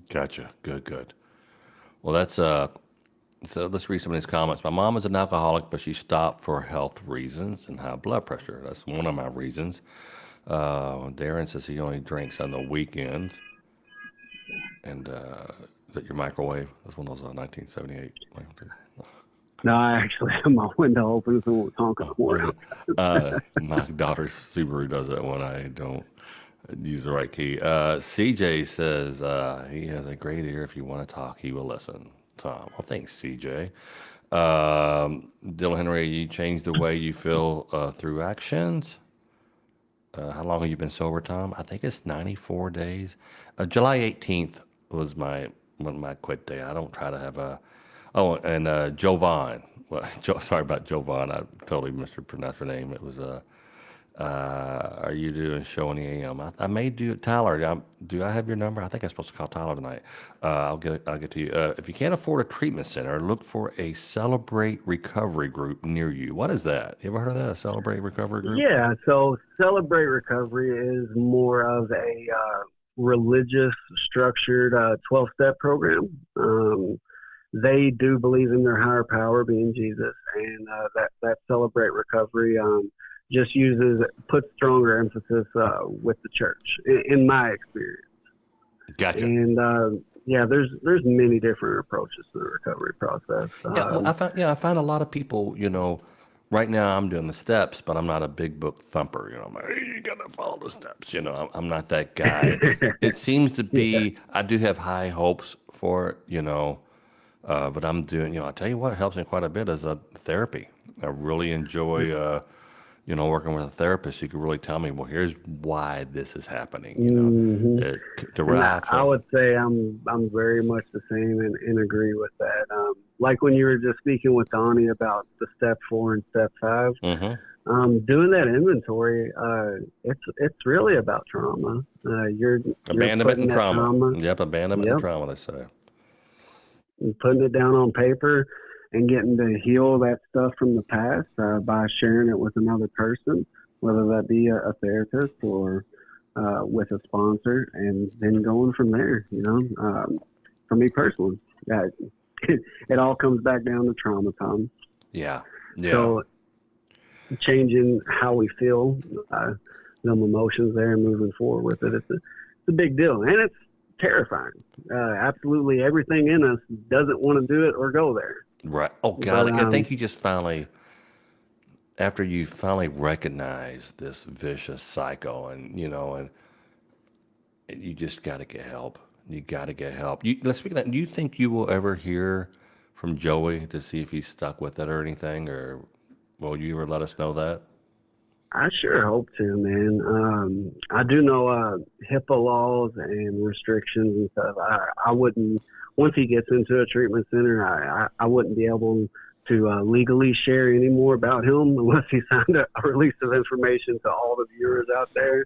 Gotcha. Good, good. Well, that's so let's read some of these comments. My mom is an alcoholic, but she stopped for health reasons and high blood pressure. That's one of my reasons. Darren says he only drinks on the weekends. And is that your microwave? That's one of those 1978 microwaves. No, I actually have my window open so we're talking Oh, more. okay. My daughter's Subaru does that when I don't use the right key. CJ says he has a great ear. If you want to talk, he will listen. Tom, well, thanks, CJ. Dylan Henry, you changed the way you feel through actions. How long have you been sober, Tom? I think it's 94 days. July 18th was my quit day. I don't try to have a. Oh, and Jovan. Well, sorry about Jovan. I totally mispronounced her name. It was are you doing show in the AM? I may do Tyler. Do I have your number? I think I'm supposed to call Tyler tonight. I'll get to you. If you can't afford a treatment center, look for a Celebrate Recovery group near you. What is that? You ever heard of that? A Celebrate Recovery group? Yeah, so Celebrate Recovery is more of a religious, structured 12-step program. They do believe in their higher power being Jesus, and that Celebrate Recovery just puts stronger emphasis with the church, in my experience. Gotcha. And yeah, there's many different approaches to the recovery process. Yeah, well, I find a lot of people, right now I'm doing the steps, but I'm not a big book thumper. I'm like, hey, you gotta follow the steps. I'm not that guy. It seems to be, I do have high hopes for it, but I'm doing, I'll tell you what helps me quite a bit is therapy. I really enjoy, working with a therapist who can really tell me, well, here's why this is happening. Mhm. Derived I would say I'm very much the same and agree with that. Like when you were just speaking with Donnie about the step 4 and step 5, doing that inventory, it's really about trauma. You're abandonment and putting that trauma. Yep, abandonment and Yep. trauma, they say. And putting it down on paper and getting to heal that stuff from the past by sharing it with another person, whether that be a therapist or with a sponsor, and then going from there. For me personally, it all comes back down to trauma, Tom. Yeah. So changing how we feel, them emotions there, and moving forward with it, it's a big deal, and it's terrifying. Absolutely everything in us doesn't want to do it or go there. Right. Oh, God. But, I think you just after you finally recognize this vicious cycle and you just got to get help. You got to get help. Let's speak of that. Do you think you will ever hear from Joey to see if he's stuck with it or anything, or will you ever let us know that? I sure hope to, man. I do know HIPAA laws and restrictions and stuff. I wouldn't, once he gets into a treatment center, I wouldn't be able to legally share any more about him unless he signed a release of information to all the viewers out there.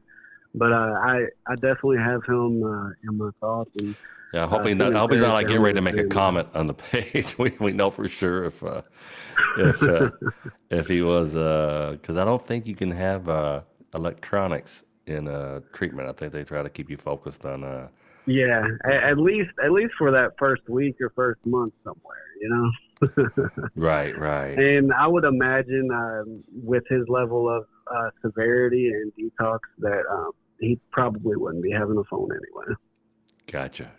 But I definitely have him in my thoughts. And Yeah, I hope he's not like getting ready to make a comment on the page. We know for sure if he was, because I don't think you can have electronics in treatment. I think they try to keep you focused on. Yeah, at least for that first week or first month somewhere. Right. And I would imagine with his level of severity and detox that he probably wouldn't be having a phone anyway. Gotcha.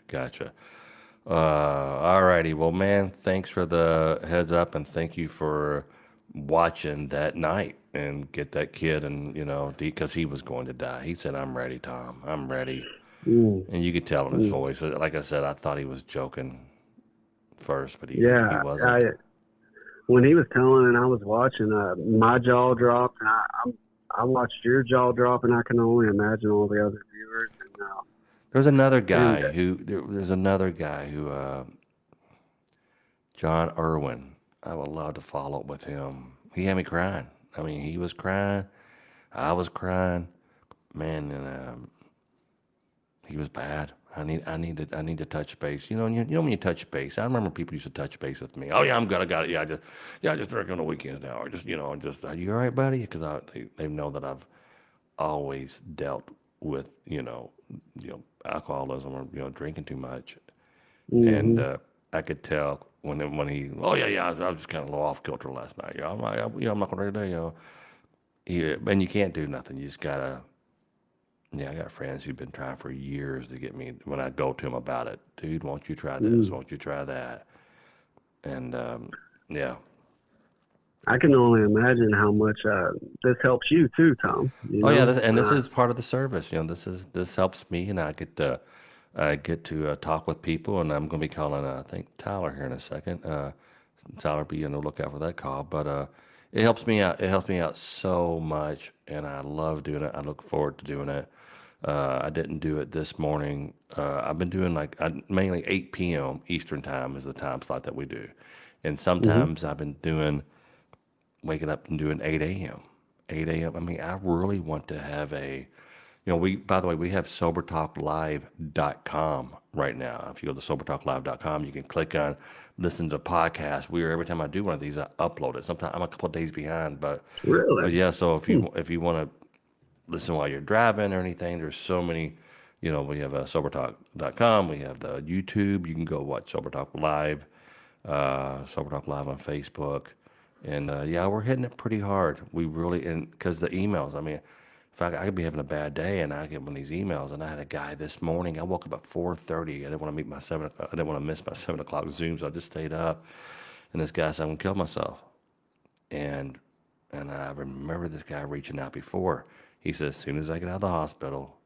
All righty. Well, man, thanks for the heads up, and thank you for watching that night and get that kid, and because he was going to die. He said, "I'm ready, Tom. I'm ready." And you could tell in his voice. Like I said, I thought he was joking first, but he wasn't. When he was telling and I was watching, my jaw dropped, and I watched your jaw drop, and I can only imagine all the other viewers. And there's another guy who John Irwin. I would love to follow up with him. He had me crying. I mean, he was crying. I was crying. Man, and he was bad. I need to touch base. You know when you touch base. I remember people used to touch base with me. Oh yeah, I'm good. I got it. I just drink on the weekends now. Or just are you all right, buddy? Because they know that I've always dealt with alcoholism or drinking too much, and Hmm. I could tell when he oh yeah I was just kind of a little off kilter last night. I'm not gonna today. And you can't do nothing. You just gotta. Yeah, I got friends who've been trying for years to get me when I go to them about it. Dude, won't you try this? Mm. Won't you try that? And yeah. I can only imagine how much this helps you too, Tom. Oh yeah, this is part of the service. This helps me, and I get to talk with people, and I'm going to be calling I think Tyler here in a second. Tyler, be on the lookout for that call. But it helps me out. It helps me out so much, and I love doing it. I look forward to doing it. I didn't do it this morning. I've been doing mainly 8 p.m. Eastern time is the time slot that we do, and Hmm. sometimes I've been waking up and doing 8 a.m. 8 a.m. I mean, I really want to have by the way, we have sobertalklive.com right now. If you go to sobertalklive.com, you can click on listen to the podcast. Every time I do one of these, I upload it. Sometimes I'm a couple of days behind, but Really? yeah. So Hmm. if you want to listen while you're driving or anything, there's so many. We have sobertalk.com. We have the YouTube. You can go watch Sober Talk Live, Sober Talk Live on Facebook. And yeah, we're hitting it pretty hard. We really, and because the emails, I mean, if I could be having a bad day and I get one of these emails, and I had a guy this morning. I woke up at 4:30. I didn't want to meet my 7 o'clock. I didn't want to miss my 7 o'clock Zoom, so I just stayed up. And this guy said, "I'm gonna kill myself." And I remember this guy reaching out before. He said, "As soon as I get out of the hospital,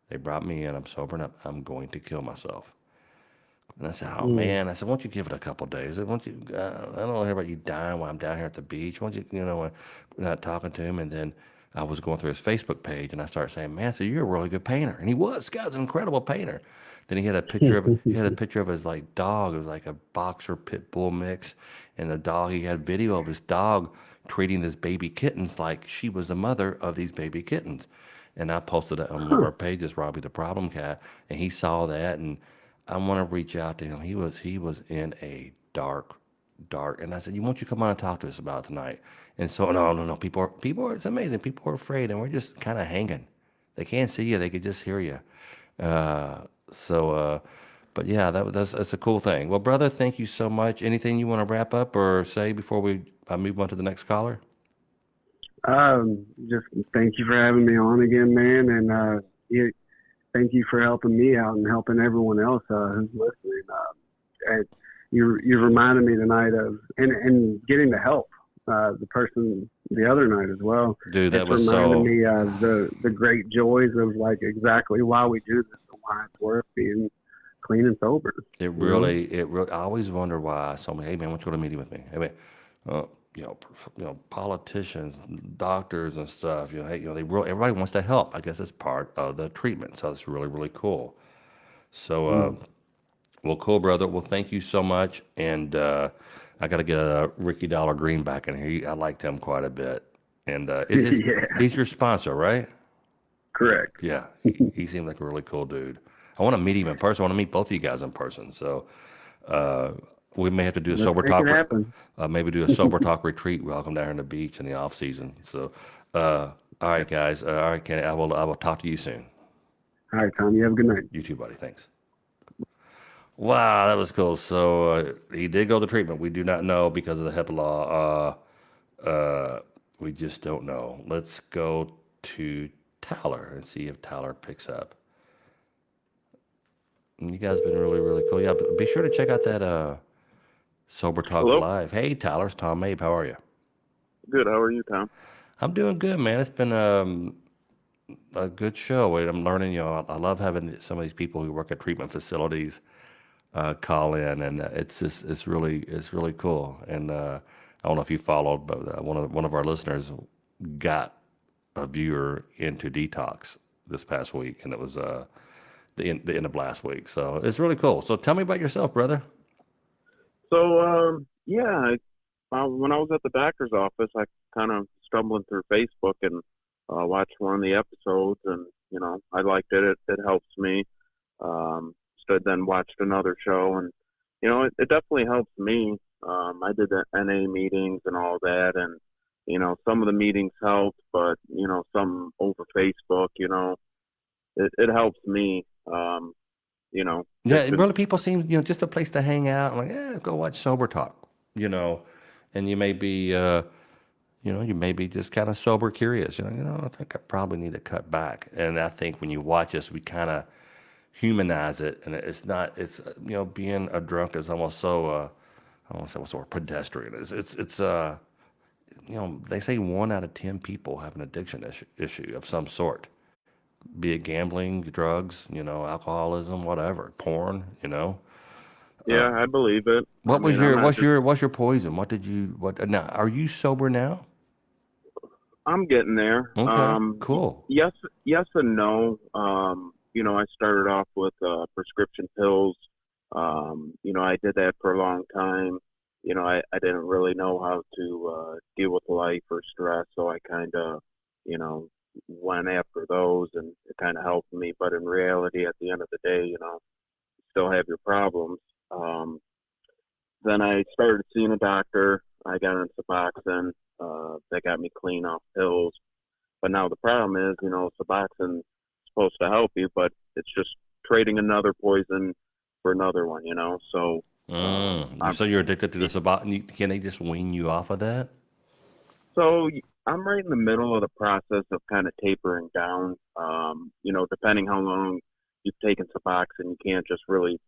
they brought me in. I'm sobering up. I'm going to kill myself." And I said, "Oh Mm. man," I said, "Won't you give it a couple days? Won't you? I don't want to hear about you dying while I'm down here at the beach. Won't you? We're not talking to him." And then I was going through his Facebook page, and I started saying, "Man, so you're a really good painter." And he was. This guy's an incredible painter. Then he had a picture of his like dog. It was like a boxer pit bull mix, and the dog. He had video of his dog treating this baby kittens like she was the mother of these baby kittens. And I posted it on one of Huh. our pages, Robbie the Problem Cat, and he saw that, and I want to reach out to him. He was in a dark, and I said, "You want you come on and talk to us about it tonight?" And so no. People are. It's amazing. People are afraid, and we're just kind of hanging. They can't see you. They could just hear you. Uh, so, but yeah, that's a cool thing. Well, brother, thank you so much. Anything you want to wrap up or say before I move on to the next caller? Just thank you for having me on again, man, and thank you for helping me out and helping everyone else who's listening. You reminded me tonight of and getting the help. The person the other night as well. Dude, that It's was reminded so. me of the great joys of like exactly why we do this and why it's worth being clean and sober. You know? It really. I always wonder why somebody, hey man, why don't you go to a meeting with me? Hey man, uh, politicians, doctors, and stuff. Hey, everybody wants to help. I guess it's part of the treatment, so it's really really cool. So, Mm. well, cool, brother. Well, thank you so much, and I got to get Ricky Dollar Green back in here. I liked him quite a bit, and Yeah, he's your sponsor, right? correct. Yeah, he seemed like a really cool dude. I want to meet him in person. I want to meet both of you guys in person. So uh, we may have to do a Let's make it happen. maybe do a sober talk retreat. We'll come down here on the beach in the off season. So all right, guys. All right, Kenny. I will talk to you soon. All right, Tom. You have a good night. You too, buddy. Thanks. Wow, that was cool. So he did go to treatment. We do not know because of the HIPAA law. We just don't know. Let's go to Tyler and see if Tyler picks up. You guys have been really, really cool. Yeah, be sure to check out that Sober Talk Hello. Live. Hey, Tyler, it's Tom Mabe. How are you? Good. How are you, Tom? I'm doing good, man. It's been a good show. I'm learning. I love having some of these people who work at treatment facilities call in, and it's really cool. And I don't know if you followed, but one of our listeners got a viewer into detox this past week, and it was the end of last week. So it's really cool. So tell me about yourself, brother. So, yeah, when I was at the doctor's office, I kind of stumbling through Facebook and watched one of the episodes, and I liked it. It helps me. Stood then watched another show, and it definitely helps me. I did the NA meetings and all that, and some of the meetings helped, but some over Facebook, it helps me. Yeah, It and could, really, people seem, just a place to hang out. I'm like, yeah, go watch Sober Talk, and you may be just kind of sober curious. I think I probably need to cut back. And I think when you watch us, we kind of humanize it, and it's not. It's being a drunk is almost so. I don't want to say what's the word, pedestrian. It's they say 1 out of 10 people have an addiction issue of some sort, be it gambling, drugs, alcoholism, whatever, porn. yeah, I believe it. I What was mean, I'm your not just what's your poison? What now? Are you sober now? I'm getting there. Okay, cool. Yes, yes and no. I started off with prescription pills. I did that for a long time. I didn't really know how to deal with life or stress, so I kind of, you know, went after those, and it kind of helped me. But in reality, at the end of the day, you still have your problems. Um, then I started seeing a doctor. I got on Suboxone. That got me clean off pills. But now the problem is, Suboxone's supposed to help you, but it's just trading another poison for another one. So, I'm So you're addicted to this about, and can they just wean you off of that? so I'm right in the middle of the process of kind of tapering down. Depending how long you've taken Suboxone, you can't just really,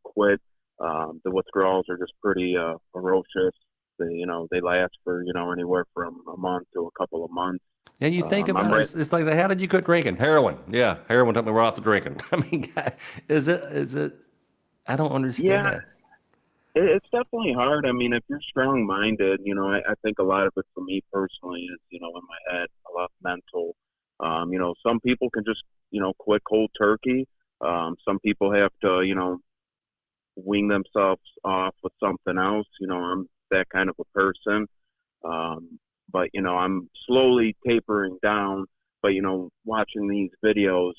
quit. The withdrawals are just pretty ferocious. They last for anywhere from a month to a couple of months. Yeah, you think I'm about it, right. it's like, how did you quit drinking? Heroin. Yeah, heroin took me right off the drinking. I mean, is it, I don't Yeah, understand. it's definitely hard. I mean, if you're strong-minded, I think a lot of it for me personally is, in my head, a lot mental. Some people can just, quit cold turkey. Some people have to, wean themselves off with something else. I'm that kind of a person. But, I'm slowly tapering down. But, watching these videos,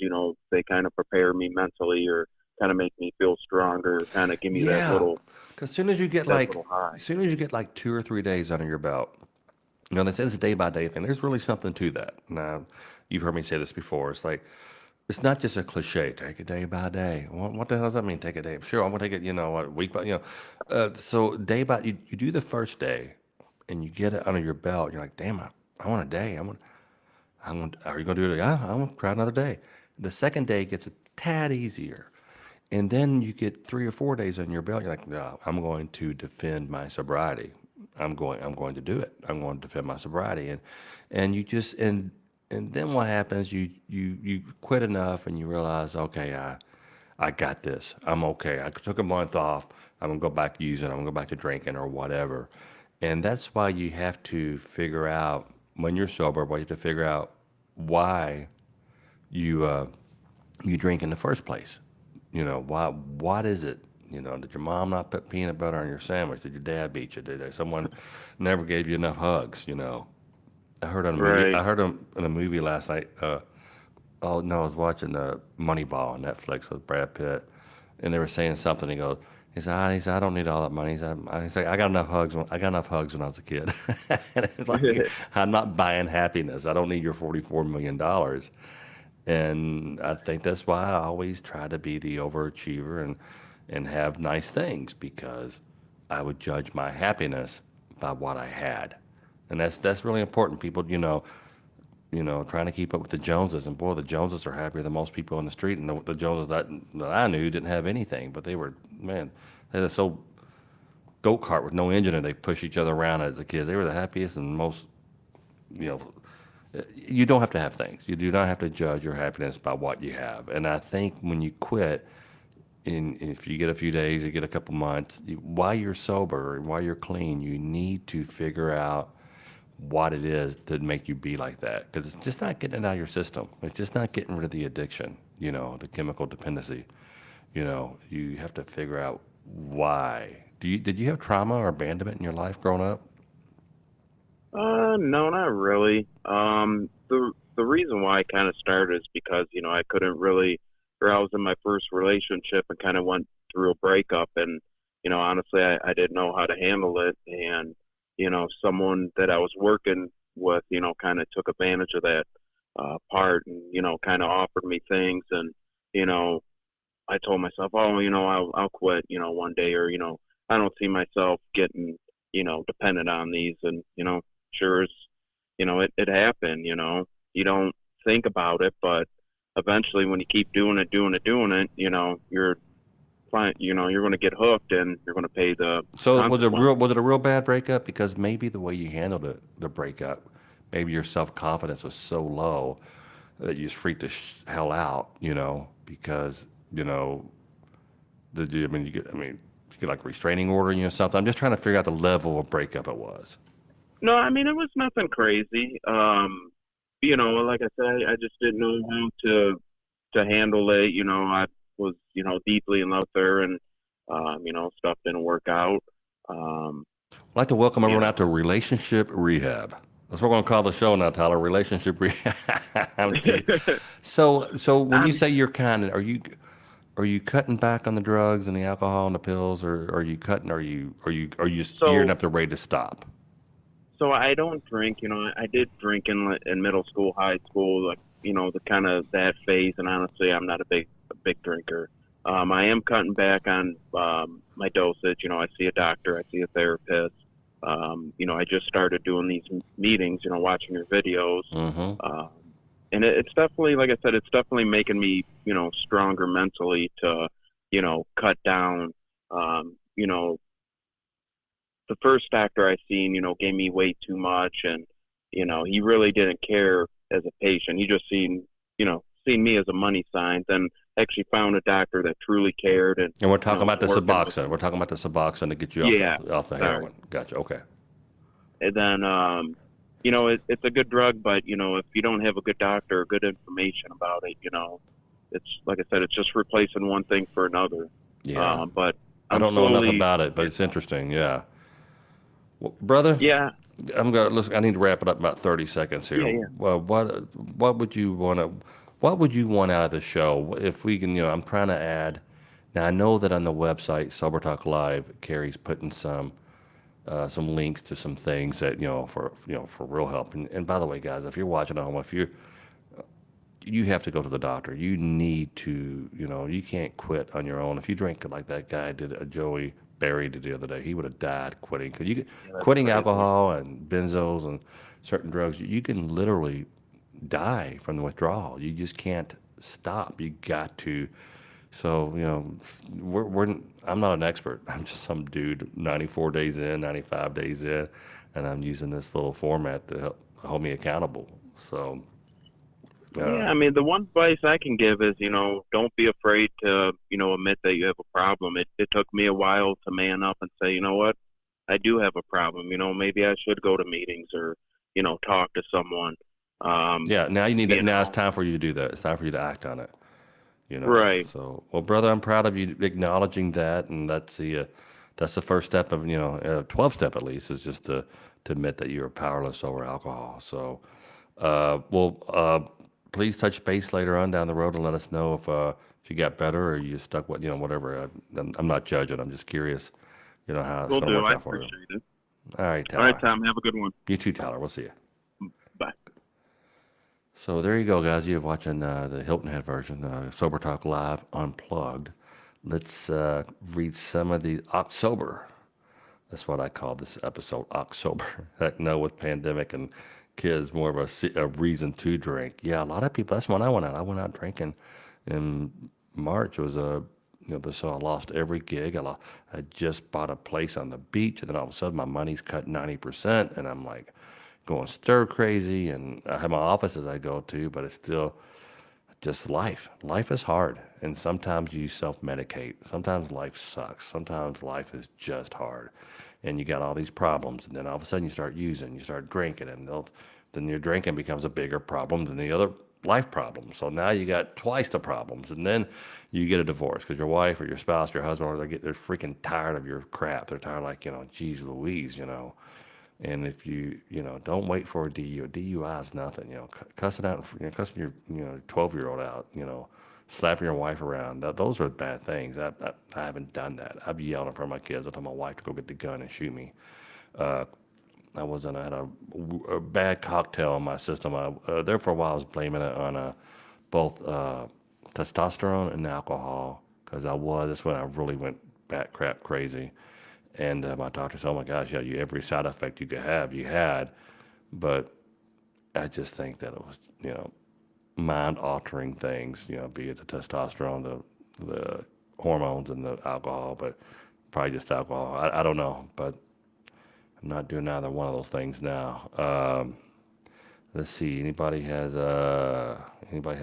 they kind of prepare me mentally, or kind of make me feel stronger, kind of give me that Yeah, little because as soon as you get that like, little high. as soon as you get like 2 or 3 days under your belt, they say it's a day by day thing. There's really something to that. Now, you've heard me say this before. It's like, it's not just a cliche. Take it day by day. What the hell does that mean? Take a day. Sure, I'm gonna take it. Week by. So day by, you do the first day, and you get it under your belt. You're like, damn, I want a day. Are you gonna do it? Yeah, I'm gonna try another day. The second day gets a tad easier. And then you get 3 or 4 days on your belt. You're like, no, I'm going to defend my sobriety. I'm going to do it. I'm going to defend my sobriety. And you just, and then what happens? You quit enough and you realize, okay, I got this. I'm okay. I took a month off. I'm gonna go back to using. I'm gonna go back to drinking or whatever. And that's why you have to figure out when you're sober. Why you have to figure out why you you drink in the first place. Why? What is it? Did your mom not put peanut butter on your sandwich? Did your dad beat you? Did someone never gave you enough hugs? I heard on a movie. Right. I heard in a movie last night. Oh no, I was watching Moneyball on Netflix with Brad Pitt, and they were saying something. He said, I don't need all that money. He said, I got enough hugs. I got enough hugs when I was a kid. And it's like, I'm not buying happiness. I don't need your $44 million. And I think that's why I always try to be the overachiever and have nice things, because I would judge my happiness by what I had. And that's really important. People, trying to keep up with the Joneses, and boy, the Joneses are happier than most people on the street. And the Joneses that I knew didn't have anything, but they were, man, they had this old go kart with no engine, and they push each other around as the kids. They were the happiest and most, you know, you don't have to have things. You do not have to judge your happiness by what you have. And I think when you quit, if you get a few days, you get a couple months, while you're sober and while you're clean, you need to figure out what it is to make you be like that. Because it's just not getting it out of your system. It's just not getting rid of the addiction, the chemical dependency. You have to figure out why. Did you have trauma or abandonment in your life growing up? No, not really. The reason why I kind of started is because I couldn't really or I was in my first relationship and kind of went through a breakup, and honestly, I didn't know how to handle it, and someone that I was working with, kind of took advantage of that part, and kind of offered me things, and you know, I told myself, oh, I'll quit, one day, or I don't see myself getting, dependent on these, and sure as it happened. You don't think about it, but eventually, when you keep doing it, you're fine. You're going to get hooked, and you're going to pay the So consequences. was it a real bad breakup? Because maybe the way you handled it, the breakup, maybe your self confidence was so low that you just freaked the hell out, because did you? I mean, you get like restraining order, something. I'm just trying to figure out the level of breakup it was. No, I mean it was nothing crazy. Like I said, I just didn't know how to handle it. I was deeply in love with her, and stuff didn't work out. Um, I'd like to welcome you everyone out know. to Relationship Rehab. That's what we're going to call the show now, Tyler. Relationship Rehab. I'm kidding. So when you I'm say you're kind of, are you cutting back on the drugs and the alcohol and the pills, or are you cutting? Are you just gearing so up the ready to stop? so I don't drink. I did drink in middle school, high school, like the kind of that phase. And honestly, I'm not a big drinker. I am cutting back on my dosage. I see a doctor, I see a therapist. I just started doing these meetings. Watching your videos. Mm-hmm. Um, and it's definitely, like I said, it's definitely making me, stronger mentally to, cut down. You know, the first doctor I seen, gave me way too much, and he really didn't care as a patient. He just seen me as a money sign. Then actually found a doctor that truly cared, and And we're talking about the working with Suboxone. We're him. talking about the Suboxone to get you Yeah, off the sorry. heroin. Gotcha. Okay. And then it's a good drug, but if you don't have a good doctor or good information about it, it's like I said, it's just replacing one thing for another. Yeah. But I I'm don't know enough slowly, about it, but it's interesting. Yeah. Well, brother, yeah, I'm gonna listen. I need to wrap it up in about 30 seconds here. yeah, yeah. Well, what would you want to what would you want out of the show if we can? I'm trying to add. Now I know that on the website Sober Talk Live, Carrie's putting some links to some things that for real help. And by the way, guys, if you're watching at home, if you have to go to the doctor. You need to, you can't quit on your own. If you drink like that guy did, Joey Barry did the other day, he would have died quitting. Because Yeah, that's quitting crazy. alcohol and benzos and certain drugs, you can literally die from the withdrawal. You just can't stop. You got to. So, I'm not an expert. I'm just some dude, 94 days in, 95 days in, and I'm using this little format to help hold me accountable. So, Yeah, uh, I mean, the one advice I can give is, don't be afraid to, admit that you have a problem. It took me a while to man up and say, you know what, I do have a problem. Maybe I should go to meetings or, talk to someone. Um, Yeah, now you need that. you Now it's know, time for you to do that. It's time for you to act on it. right. So, well, brother, I'm proud of you acknowledging that, and that's the first step of 12 step at least is just to admit that you're powerless over alcohol. So, please touch base later on down the road and let us know if you got better or you stuck with whatever. I'm not judging. I'm just curious, how it's Will going to do. work I out for you. appreciate it. All right, All right, Tyler. Tom, have a good one. You too, Tyler. We'll see you. Bye. So there you go, guys. You're watching the Hilton Head version, Sober Talk Live Unplugged. Let's read some of the Octsober. That's what I call this episode, October. Heck no, with pandemic and kids, more of a reason to drink. Yeah, a lot of people. That's when I went out. I went out drinking in March. It was so I lost every gig. I just bought a place on the beach, and then all of a sudden my money's cut 90%, and I'm like going stir crazy. And I have my offices I go to, but it's still just life. Life is hard, and sometimes you self-medicate. Sometimes life sucks. Sometimes life is just hard, and you got all these problems. And then all of a sudden, you start using, you start drinking, and then your drinking becomes a bigger problem than the other life problems. So now you got twice the problems, and then you get a divorce because your wife or your spouse, your husband, or they're freaking tired of your crap. They're tired, like geez Louise. And if don't wait for a DUI. DUI is nothing. Cussing out, cussing your 12-year-old out, slapping your wife around. Those are bad things. I haven't done that. I've yelled in front of my kids. I told my wife to go get the gun and shoot me. Uh, I had a bad cocktail in my system. There for a while, I was blaming it on both testosterone and alcohol because that's when I really went bat crap crazy. And my doctor said, "Oh my gosh, yeah, every side effect you could have, you had." But I just think that it was, mind altering things, be it the testosterone, the hormones, and the alcohol, but probably just alcohol. I don't know, but I'm not doing either one of those things now. Let's see. Anybody have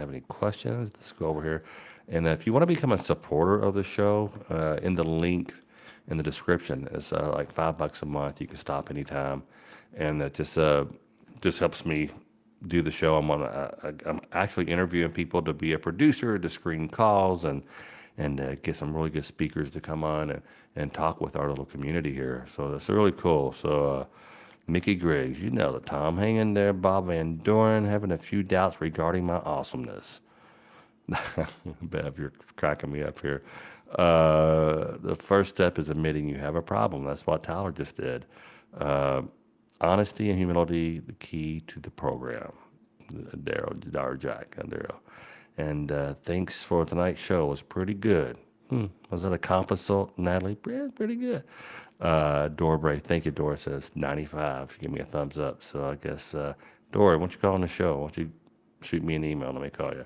any questions? Let's go over here. And if you want to become a supporter of the show, in the link in the description, it's like $5 a month. You can stop anytime, and that just helps me do the show. I'm actually interviewing people to be a producer, to screen calls, and get some really good speakers to come on and talk with our little community here. So that's really cool. So. Mickey Griggs, you nailed it, Tom. Hang in there, Bob Van Doren, having a few doubts regarding my awesomeness. Bev, you're cracking me up here. The first step is admitting you have a problem. That's what Tyler just did. Uh, Honesty and humility, the key to the program. Daryl Jack, and Daryl. And thanks for tonight's show. It was pretty good. Was that a compliment, Natalie? Yeah, pretty good. Dorbray, thank you, Dora says 95. She gave me a thumbs up. So I guess, Dora, why don't you call on the show? Why don't you shoot me an email? Let me call you.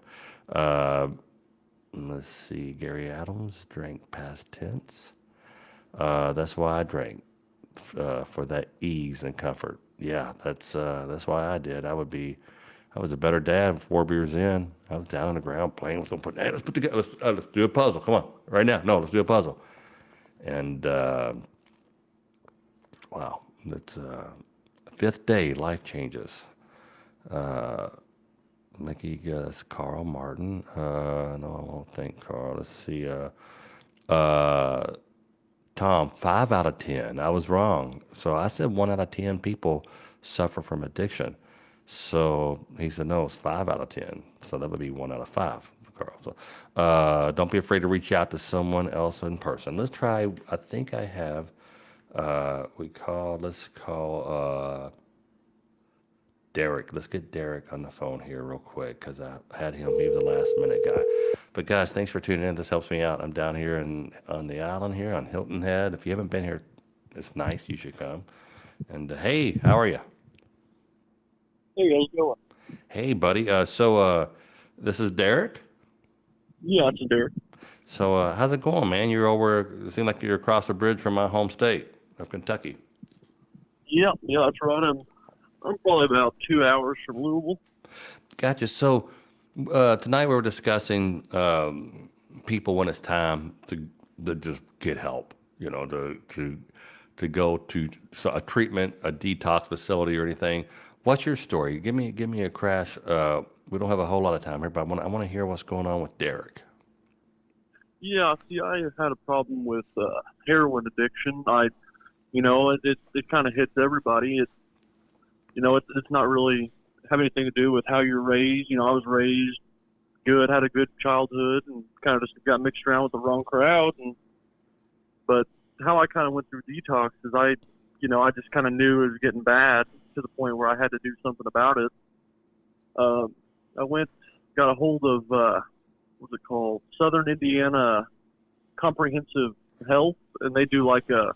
Let's see. Gary Adams drank past tense. That's why I drank, for that ease and comfort. Yeah, that's why I did. I was a better dad 4 beers in. I was down on the ground playing with them. Hey, let's put together. Let's do a puzzle. Come on, right now. No, let's do a puzzle. And wow, that's fifth day. Life changes. Mickey guess Carl Martin. No, I won't think Carl. Let's see. Tom, 5 out of 10. I was wrong. So I said 1 out of 10 people suffer from addiction. So he said, no, it's 5 out of 10. So that would be 1 out of 5 for Carl. So don't be afraid to reach out to someone else in person. Let's try, I think I have, let's call Derek. Let's get Derek on the phone here real quick because I had him be the last minute guy. But guys, thanks for tuning in. This helps me out. I'm down here on the island here on Hilton Head. If you haven't been here, it's nice. You should come. And hey, how are you? Hey, how's it going? Hey, buddy. This is Derek. Yeah, it's Derek. So how's it going, man? It seems like you're across the bridge from my home state of Kentucky. Yeah, that's right. I'm probably about 2 hours from Louisville. Gotcha. So tonight we were discussing people when it's time to just get help. To go to a treatment, a detox facility, or anything. What's your story? Give me a crash. We don't have a whole lot of time here, but I want to hear what's going on with Derek. Yeah, see, I had a problem with heroin addiction. It kind of hits everybody. It's not really have anything to do with how you're raised. I was raised good, had a good childhood, and kind of just got mixed around with the wrong crowd. But how I kind of went through detox is I just kind of knew it was getting bad to the point where I had to do something about it. I got a hold of, what's it called? Southern Indiana Comprehensive Health, and they do like a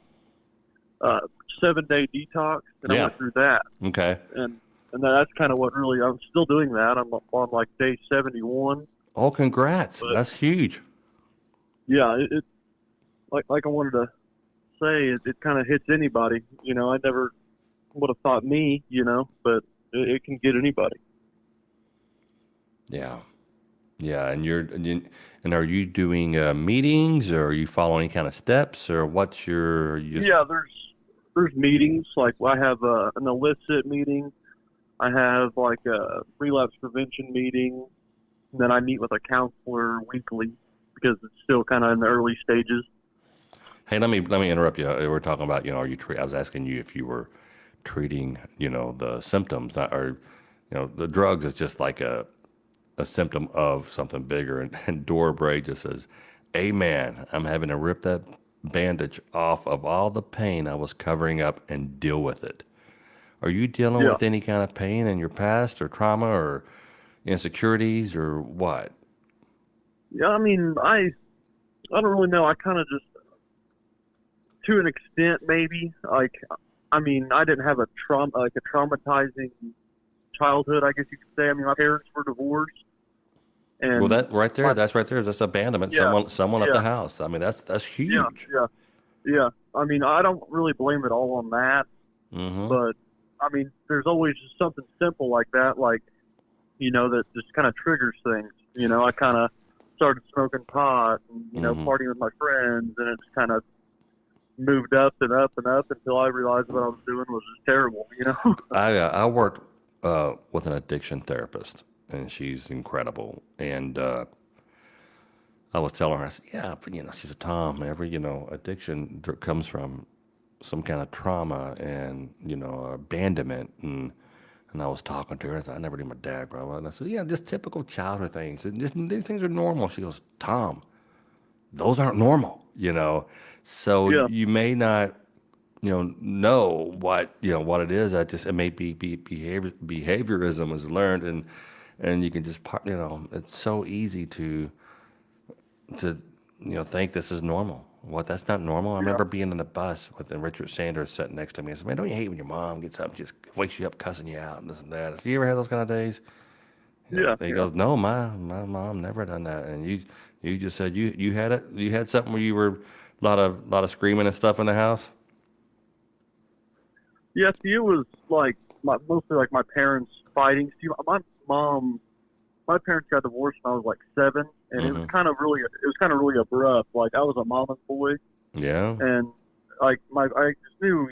7-day detox, and I went through that. Okay. And that's kind of what really, I'm still doing that. I'm on like day 71. Oh, congrats. That's huge. Yeah, it like I wanted to say, it kind of hits anybody. I never would have thought me, but it can get anybody. Yeah. Yeah, and are you doing meetings, or are you following any kind of steps, or what's your? Yeah, there's meetings. Like I have an illicit meeting. I have like a relapse prevention meeting, and then I meet with a counselor weekly because it's still kind of in the early stages. Hey, let me interrupt you. We're talking about, are you? I was asking you if you were treating, the symptoms, or, the drugs is just like a symptom of something bigger. And Dora Bray just says, "Amen. I'm having to rip that bandage off of all the pain I was covering up and deal with it." Are you dealing Yeah. with any kind of pain in your past or trauma or insecurities or what? Yeah, I mean, I don't really know. I kind of just, to an extent, maybe. Like, I mean, I didn't have a traumatizing childhood, I guess you could say. I mean, my parents were divorced, Well, and that right there, my that's right there. That's abandonment. yeah, Someone left yeah, the house. I mean, that's yeah, huge. yeah, yeah. I mean, I don't really blame it all on that, Mm-hmm. but I mean, there's always just something simple like that, like, that just kind of triggers things. I kind of started smoking pot and Mm-hmm. partying with my friends, and it's kind of moved up and up and up until I realized what I was doing was just terrible. I worked with an addiction therapist, and she's incredible. And I was telling her, I said, "Yeah, but she said, Tom, every addiction comes from some kind of trauma and abandonment." And I was talking to her. I said, "I never knew my dad growing up." And I said, "Yeah, just typical childhood things. And these things are normal." She goes, "Tom, those aren't normal. So Yeah, you may not know what it is. It may be behaviorism is learned, and you can just it's so easy to think this is normal. What, that's not normal. I yeah, remember being in the bus with Richard Sanders sitting next to me. I said, "Man, don't you hate when your mom gets up, just wakes you up cussing you out and this and that?" Have you ever had those kind of days? yeah, He yeah. goes, "No, my mom never done that." And you just said you had it. You had something where you were a lot of screaming and stuff in the house. Yeah, see, it was like mostly like my parents fighting. See, my parents got divorced when I was like 7, and it was Mm-hmm. kind of really abrupt. Like I was a mama's boy, Yeah. and like I just knew,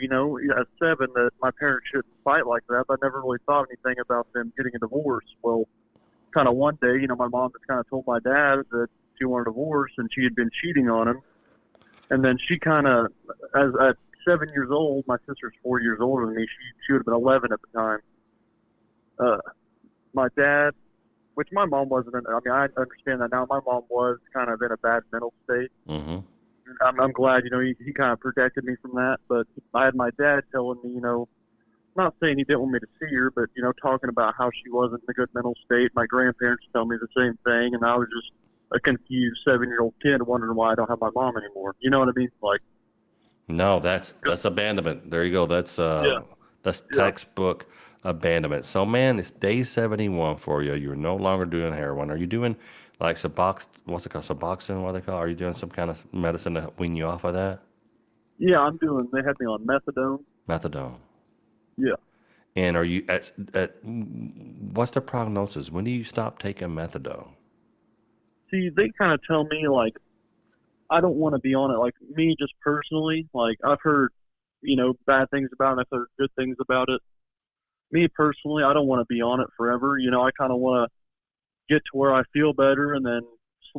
at 7 that my parents shouldn't fight like that. But I never really thought anything about them getting a divorce. Well, kind of one day, my mom just kind of told my dad that she wanted a divorce and she had been cheating on him. And then she kind of, as at 7 years old, my sister's 4 years older than me. She would have been 11 at the time. Uh, my dad, which my mom wasn't. I mean, I understand that now. My mom was kind of in a bad mental state. Mm-hmm. I'm glad, he kind of protected me from that. But I had my dad telling me, not saying he didn't want me to see her, but talking about how she wasn't in a good mental state. My grandparents tell me the same thing, and I was just a confused 7-year-old kid wondering why I don't have my mom anymore. You know what I mean? Like, No, that's abandonment. There you go. yeah, That's yeah. textbook abandonment. So man, it's day 71 for you. You're no longer doing heroin. Are you doing like what's it called? Suboxone, what they call? Are you doing some kind of medicine to wean you off of that? Yeah, they had me on methadone. Methadone. Yeah. And are you what's the prognosis? When do you stop taking methadone? See, they kind of tell me, like, I don't want to be on it. Like, me just personally, like, I've heard, bad things about it. I've heard good things about it. Me personally, I don't want to be on it forever. I kind of want to get to where I feel better. And then,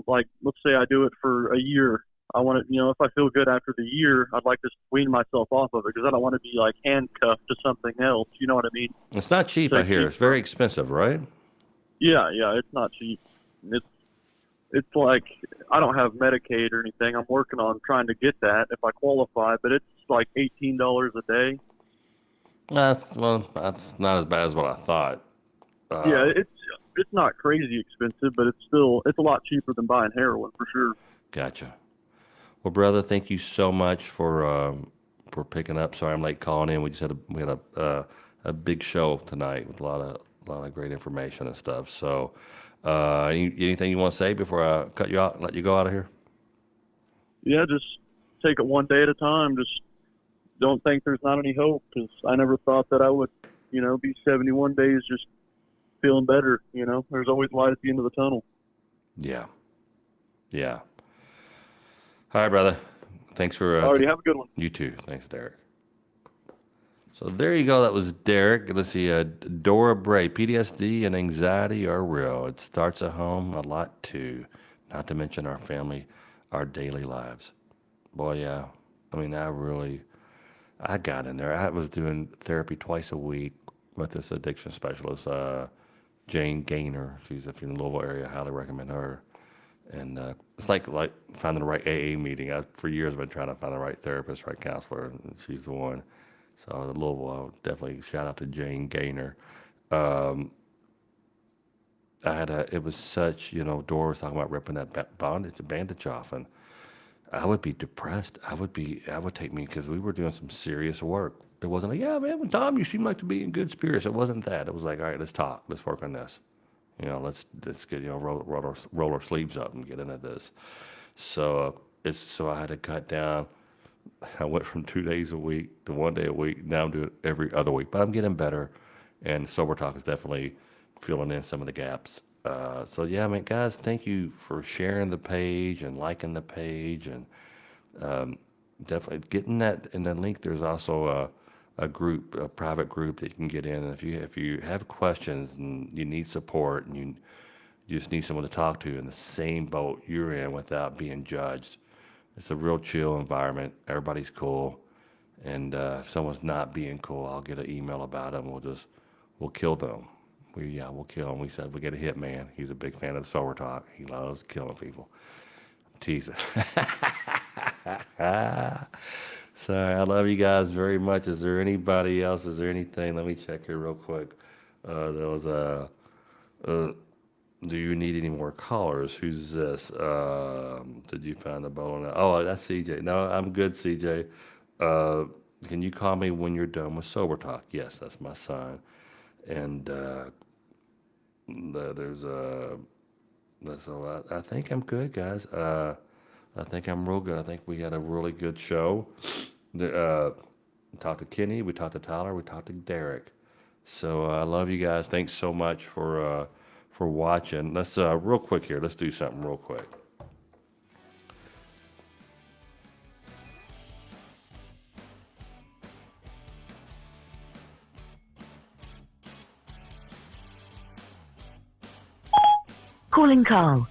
like, let's say I do it for a year. I want to, if I feel good after the year, I'd like to wean myself off of it because I don't want to be, like, handcuffed to something else. You know what I mean? It's not cheap, I To hear. keep It's very from, expensive, right? yeah, yeah, it's not cheap. It's like I don't have Medicaid or anything. I'm working on trying to get that if I qualify, but it's like $18 a day. That's not as bad as what I thought. Yeah, Uh, it's not crazy expensive, but it's a lot cheaper than buying heroin for sure. Gotcha. Well, brother, thank you so much for picking up. Sorry, I'm late calling in. We had a big show tonight with a lot of great information and stuff. So, anything you want to say before I cut you out and let you go out of here? Yeah, just take it one day at a time. Just don't think there's not any hope because I never thought that I would, be 71 days just feeling better. There's always light at the end of the tunnel. Yeah, yeah. All right, brother. Thanks for Alrighty, have a good one. you too. Thanks, Derek. So there you go. That was Derek. Let's see. Dora Bray. PTSD and anxiety are real. It starts at home a lot too. Not to mention our family, our daily lives. Boy, yeah. I mean, I got in there. I was doing therapy twice a week with this addiction specialist. Jane Gaynor. She's if you're in the Louisville area, I highly recommend her. And it's like finding the right AA meeting. For years I've been trying to find the right therapist, right counselor, and she's the one. So in Louisville, I would definitely shout out to Jane Gaynor. Um, it was such, Dora was talking about ripping that bandage off, and I would be depressed. I would take me, because we were doing some serious work. It wasn't like, yeah, man, Tom, you seem like to be in good spirits. It wasn't that. It was like, all right, let's talk. Let's work on this. Let's get, roll our sleeves up and get into this. So I had to cut down. I went from 2 days a week to 1 day a week. Now I'm doing it every other week, but I'm getting better. And Sober Talk is definitely filling in some of the gaps. So yeah, man, guys, thank you for sharing the page and liking the page, and definitely getting that in the link. There's also a group, a private group that you can get in. And if you have questions and you need support and you just need someone to talk to in the same boat you're in without being judged, it's a real chill environment. Everybody's cool. And if someone's not being cool, I'll get an email about them. We'll kill them. We'll kill him. We said we get a hitman. He's a big fan of the Sober Talk. He loves killing people. I'm teasing. Sorry, I love you guys very much. Is there anybody else? Is there anything? Let me check here real quick. There was do you need any more callers? Who's this? Did you find the bone? Oh, that's CJ. No, I'm good, CJ. Can you call me when you're done with Sober Talk? Yes, that's my son. And there's so I think I'm good, guys. I think I'm real good. I think we had a really good show. We talked to Kenny, we talked to Tyler, we talked to Derek. So I love you guys. Thanks so much for watching. Let's real quick here. Let's do something real quick. Calling Carl.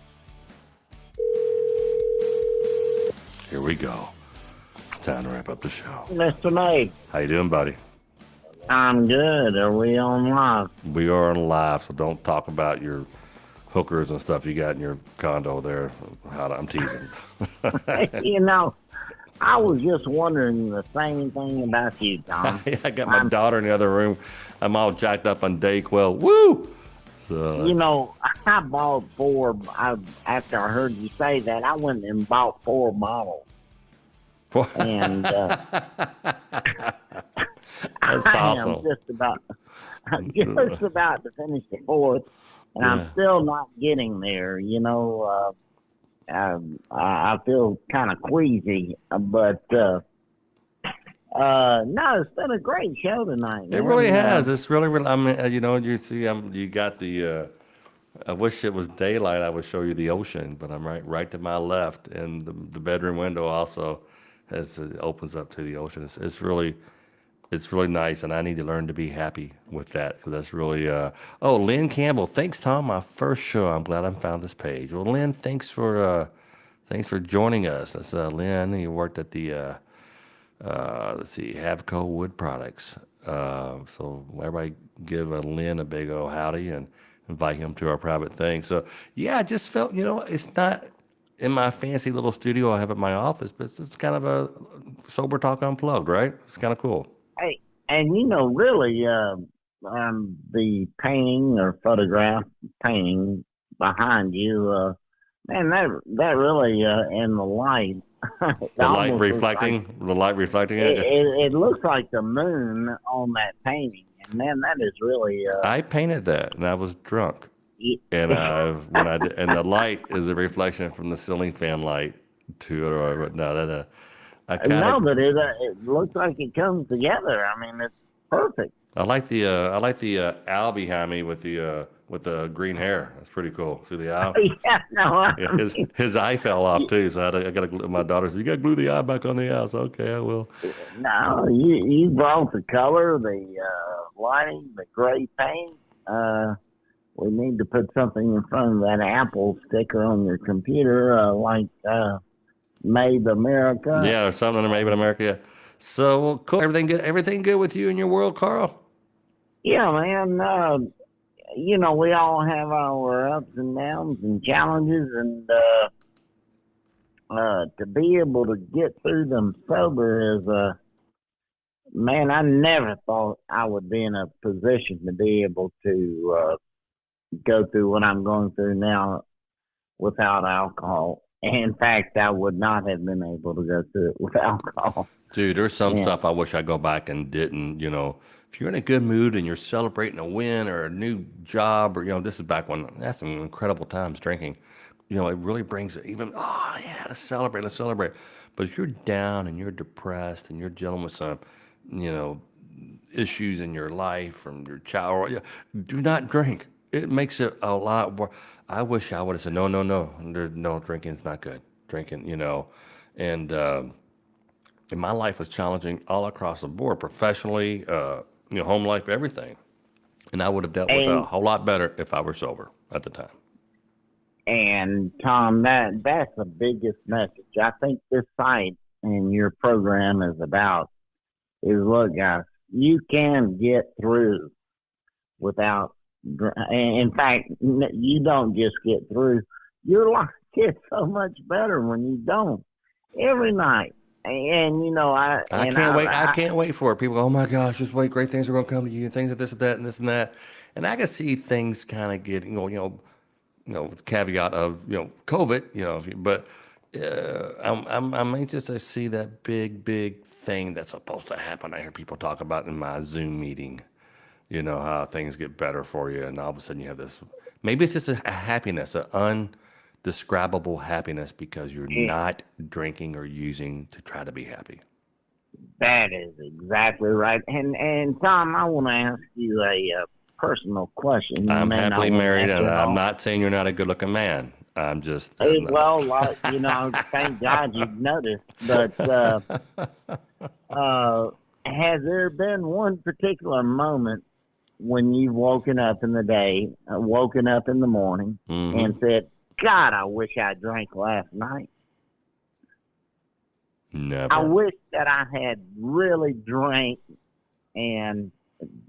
Here we go. It's time to wrap up the show. Mr. Mabe, How you doing, buddy? I'm good. Are we on live? We are on live, so don't talk about your hookers and stuff you got in your condo there. I'm teasing. You know, I was just wondering the same thing about you, Tom. I got my daughter in the other room. I'm all jacked up on Dayquil. Woo! So You know, I bought after I heard you say that, I went and bought 4 bottles. And that's I awesome. am just about to finish the 4th, and I'm still not getting there. You know, I feel kind of queasy, but no, it's been a great show tonight. It really has. It's really. I mean, you see, you got the. I wish it was daylight. I would show you the ocean, but I'm right to my left, and the bedroom window also opens up to the ocean. It's really nice, and I need to learn to be happy with that, because that's really. Oh, Lynn Campbell, thanks, Tom. My first show. I'm glad I found this page. Well, Lynn, thanks for joining us. That's Lynn. You worked at the. Let's see, Havco Wood Products. So everybody give Lynn a big old howdy and invite him to our private thing. So yeah, I just felt, it's not in my fancy little studio I have at my office, but it's kind of a Sober Talk Unplugged, right? It's kind of cool. Hey, and really, the painting or photograph painting behind you, man, that really, in the light. The light reflecting it. It looks like the moon on that painting, and man, that is really. I painted that, and I was drunk, and and the light is a reflection from the ceiling fan light to it. But it looks like it comes together. I mean, it's perfect. I like the owl behind me with the green hair. That's pretty cool. See the owl? His eye fell off too, so I got to glue. My daughter said, "You got to glue the eye back on the owl." So okay, I will. No, you brought the color, the lighting, the gray paint. We need to put something in front of that Apple sticker on your computer, like "Made America." Yeah, or something under Made in America. Yeah. So cool. Everything good? Everything good with you in your world, Carl? Yeah, man. we all have our ups and downs and challenges, and to be able to get through them sober is man, I never thought I would be in a position to be able to go through what I'm going through now without alcohol. In fact, I would not have been able to go through it with alcohol. Dude, there's some Yeah. stuff I wish I'd go back and didn't, If you're in a good mood and you're celebrating a win or a new job, or, this is back when that's some incredible times drinking. It really brings it even, oh, yeah, let's celebrate. But if you're down and you're depressed and you're dealing with some, issues in your life from your child, do not drink. It makes it a lot more. I wish I would have said, no, there's no drinking's not good. Drinking, and my life was challenging all across the board, professionally, home life, everything. And I would have dealt with it a whole lot better if I were sober at the time. And Tom, that's the biggest message I think this site and your program is about. Is look, guys, you can get through without. In fact, you don't just get through. Your life gets so much better when you don't. Every night. And I can't wait. I can't wait for it. People go, oh my gosh, just wait. Great things are going to come to you. Things of this and that and this and that. And I can see things kind of get, with the caveat of, COVID, but I'm anxious to see that big thing that's supposed to happen. I hear people talk about in my Zoom meeting, how things get better for you. And all of a sudden you have this, maybe it's just a happiness, an indescribable happiness because you're not drinking or using to try to be happy. That is exactly right. And Tom, I want to ask you a personal question. I'm happily married, and I'm not saying you're not a good-looking man. I'm just... thank God you've noticed. But has there been one particular moment when you've woken up in the day, woken up in the morning, and said, God, I wish I drank last night? Never. I wish that I had really drank, and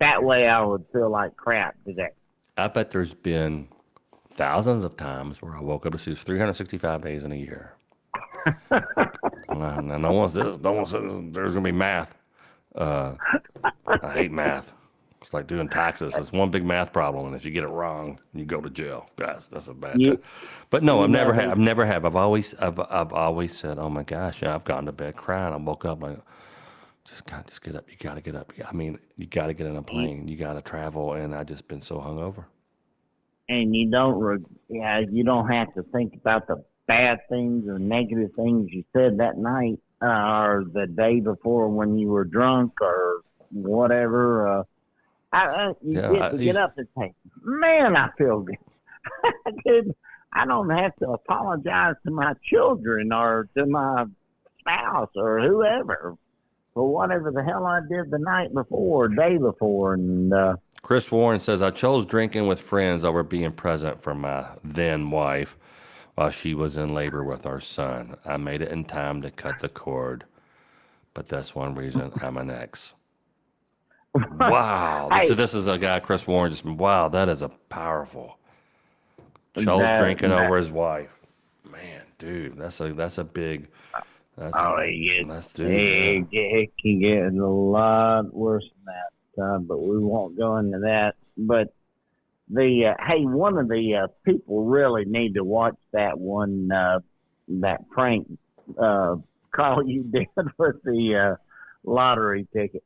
that way I would feel like crap today. I bet there's been thousands of times where I woke up to see 365 days in a year. Now, no one says there's going to be math. I hate math. It's like doing taxes. It's one big math problem, and if you get it wrong, you go to jail. That's a bad thing. But no, I've never have. I've always said, oh my gosh, I've gone to bed crying. I woke up like, just get up. You got to get up. I mean, you got to get on a plane. You got to travel, and I just been so hungover. And you don't have to think about the bad things or negative things you said that night or the day before when you were drunk or whatever. Get up and say, man, I feel good. Dude, I don't have to apologize to my children or to my spouse or whoever for whatever the hell I did the night before or day before. And Chris Warren says, I chose drinking with friends over being present for my then wife while she was in labor with our son. I made it in time to cut the cord, but that's one reason I'm an ex. Wow. This is a guy, Chris Warren, wow, that is a powerful. Chose drinking over his wife. Man, dude, that's a big... it can get a lot worse than that, but we won't go into that. But one of the people really need to watch that one, that prank, Carl, you did with the lottery ticket.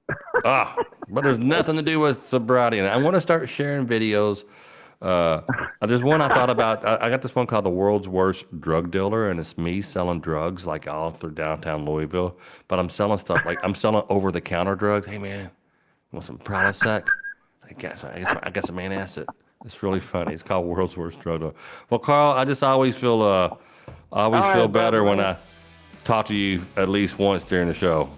But there's nothing to do with sobriety. And I want to start sharing videos. There's one I thought about. I got this one called The World's Worst Drug Dealer, and it's me selling drugs like all through downtown Louisville. But I'm selling stuff like I'm selling over-the-counter drugs. Hey, man, you want some Prilosec? I got some antacid. It's really funny. It's called World's Worst Drug Dealer. Well, Carl, I just always feel better when I talk to you at least once during the show.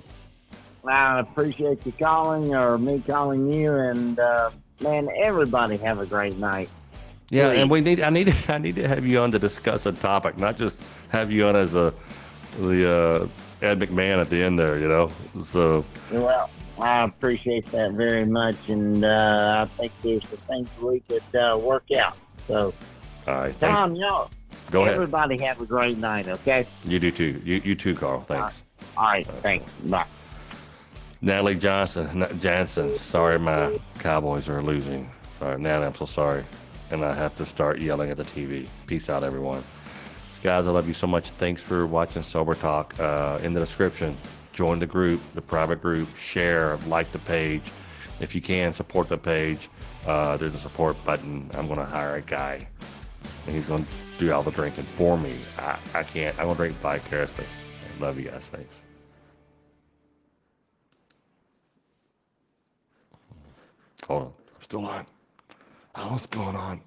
I appreciate you calling or me calling you, and man, everybody have a great night. Yeah, and I need to have you on to discuss a topic, not just have you on as the Ed McMahon at the end there, So well, I appreciate that very much, and I think there's some things we could work out. So, All right. Thanks. Tom, y'all, Go ahead. everybody have a great night, okay? You do too. You too, Carl. Thanks. All right, thanks. Bye. Natalie Jansen. Sorry, my Cowboys are losing. Sorry, Natalie, I'm so sorry. And I have to start yelling at the TV. Peace out, everyone. So guys, I love you so much. Thanks for watching Sober Talk. In the description, join the group, the private group, share, like the page. If you can, support the page. There's a support button. I'm going to hire a guy, and he's going to do all the drinking for me. I can't. I'm going to drink vicariously. I love you guys. Thanks. Hold on. I'm still on. I don't know what's going on.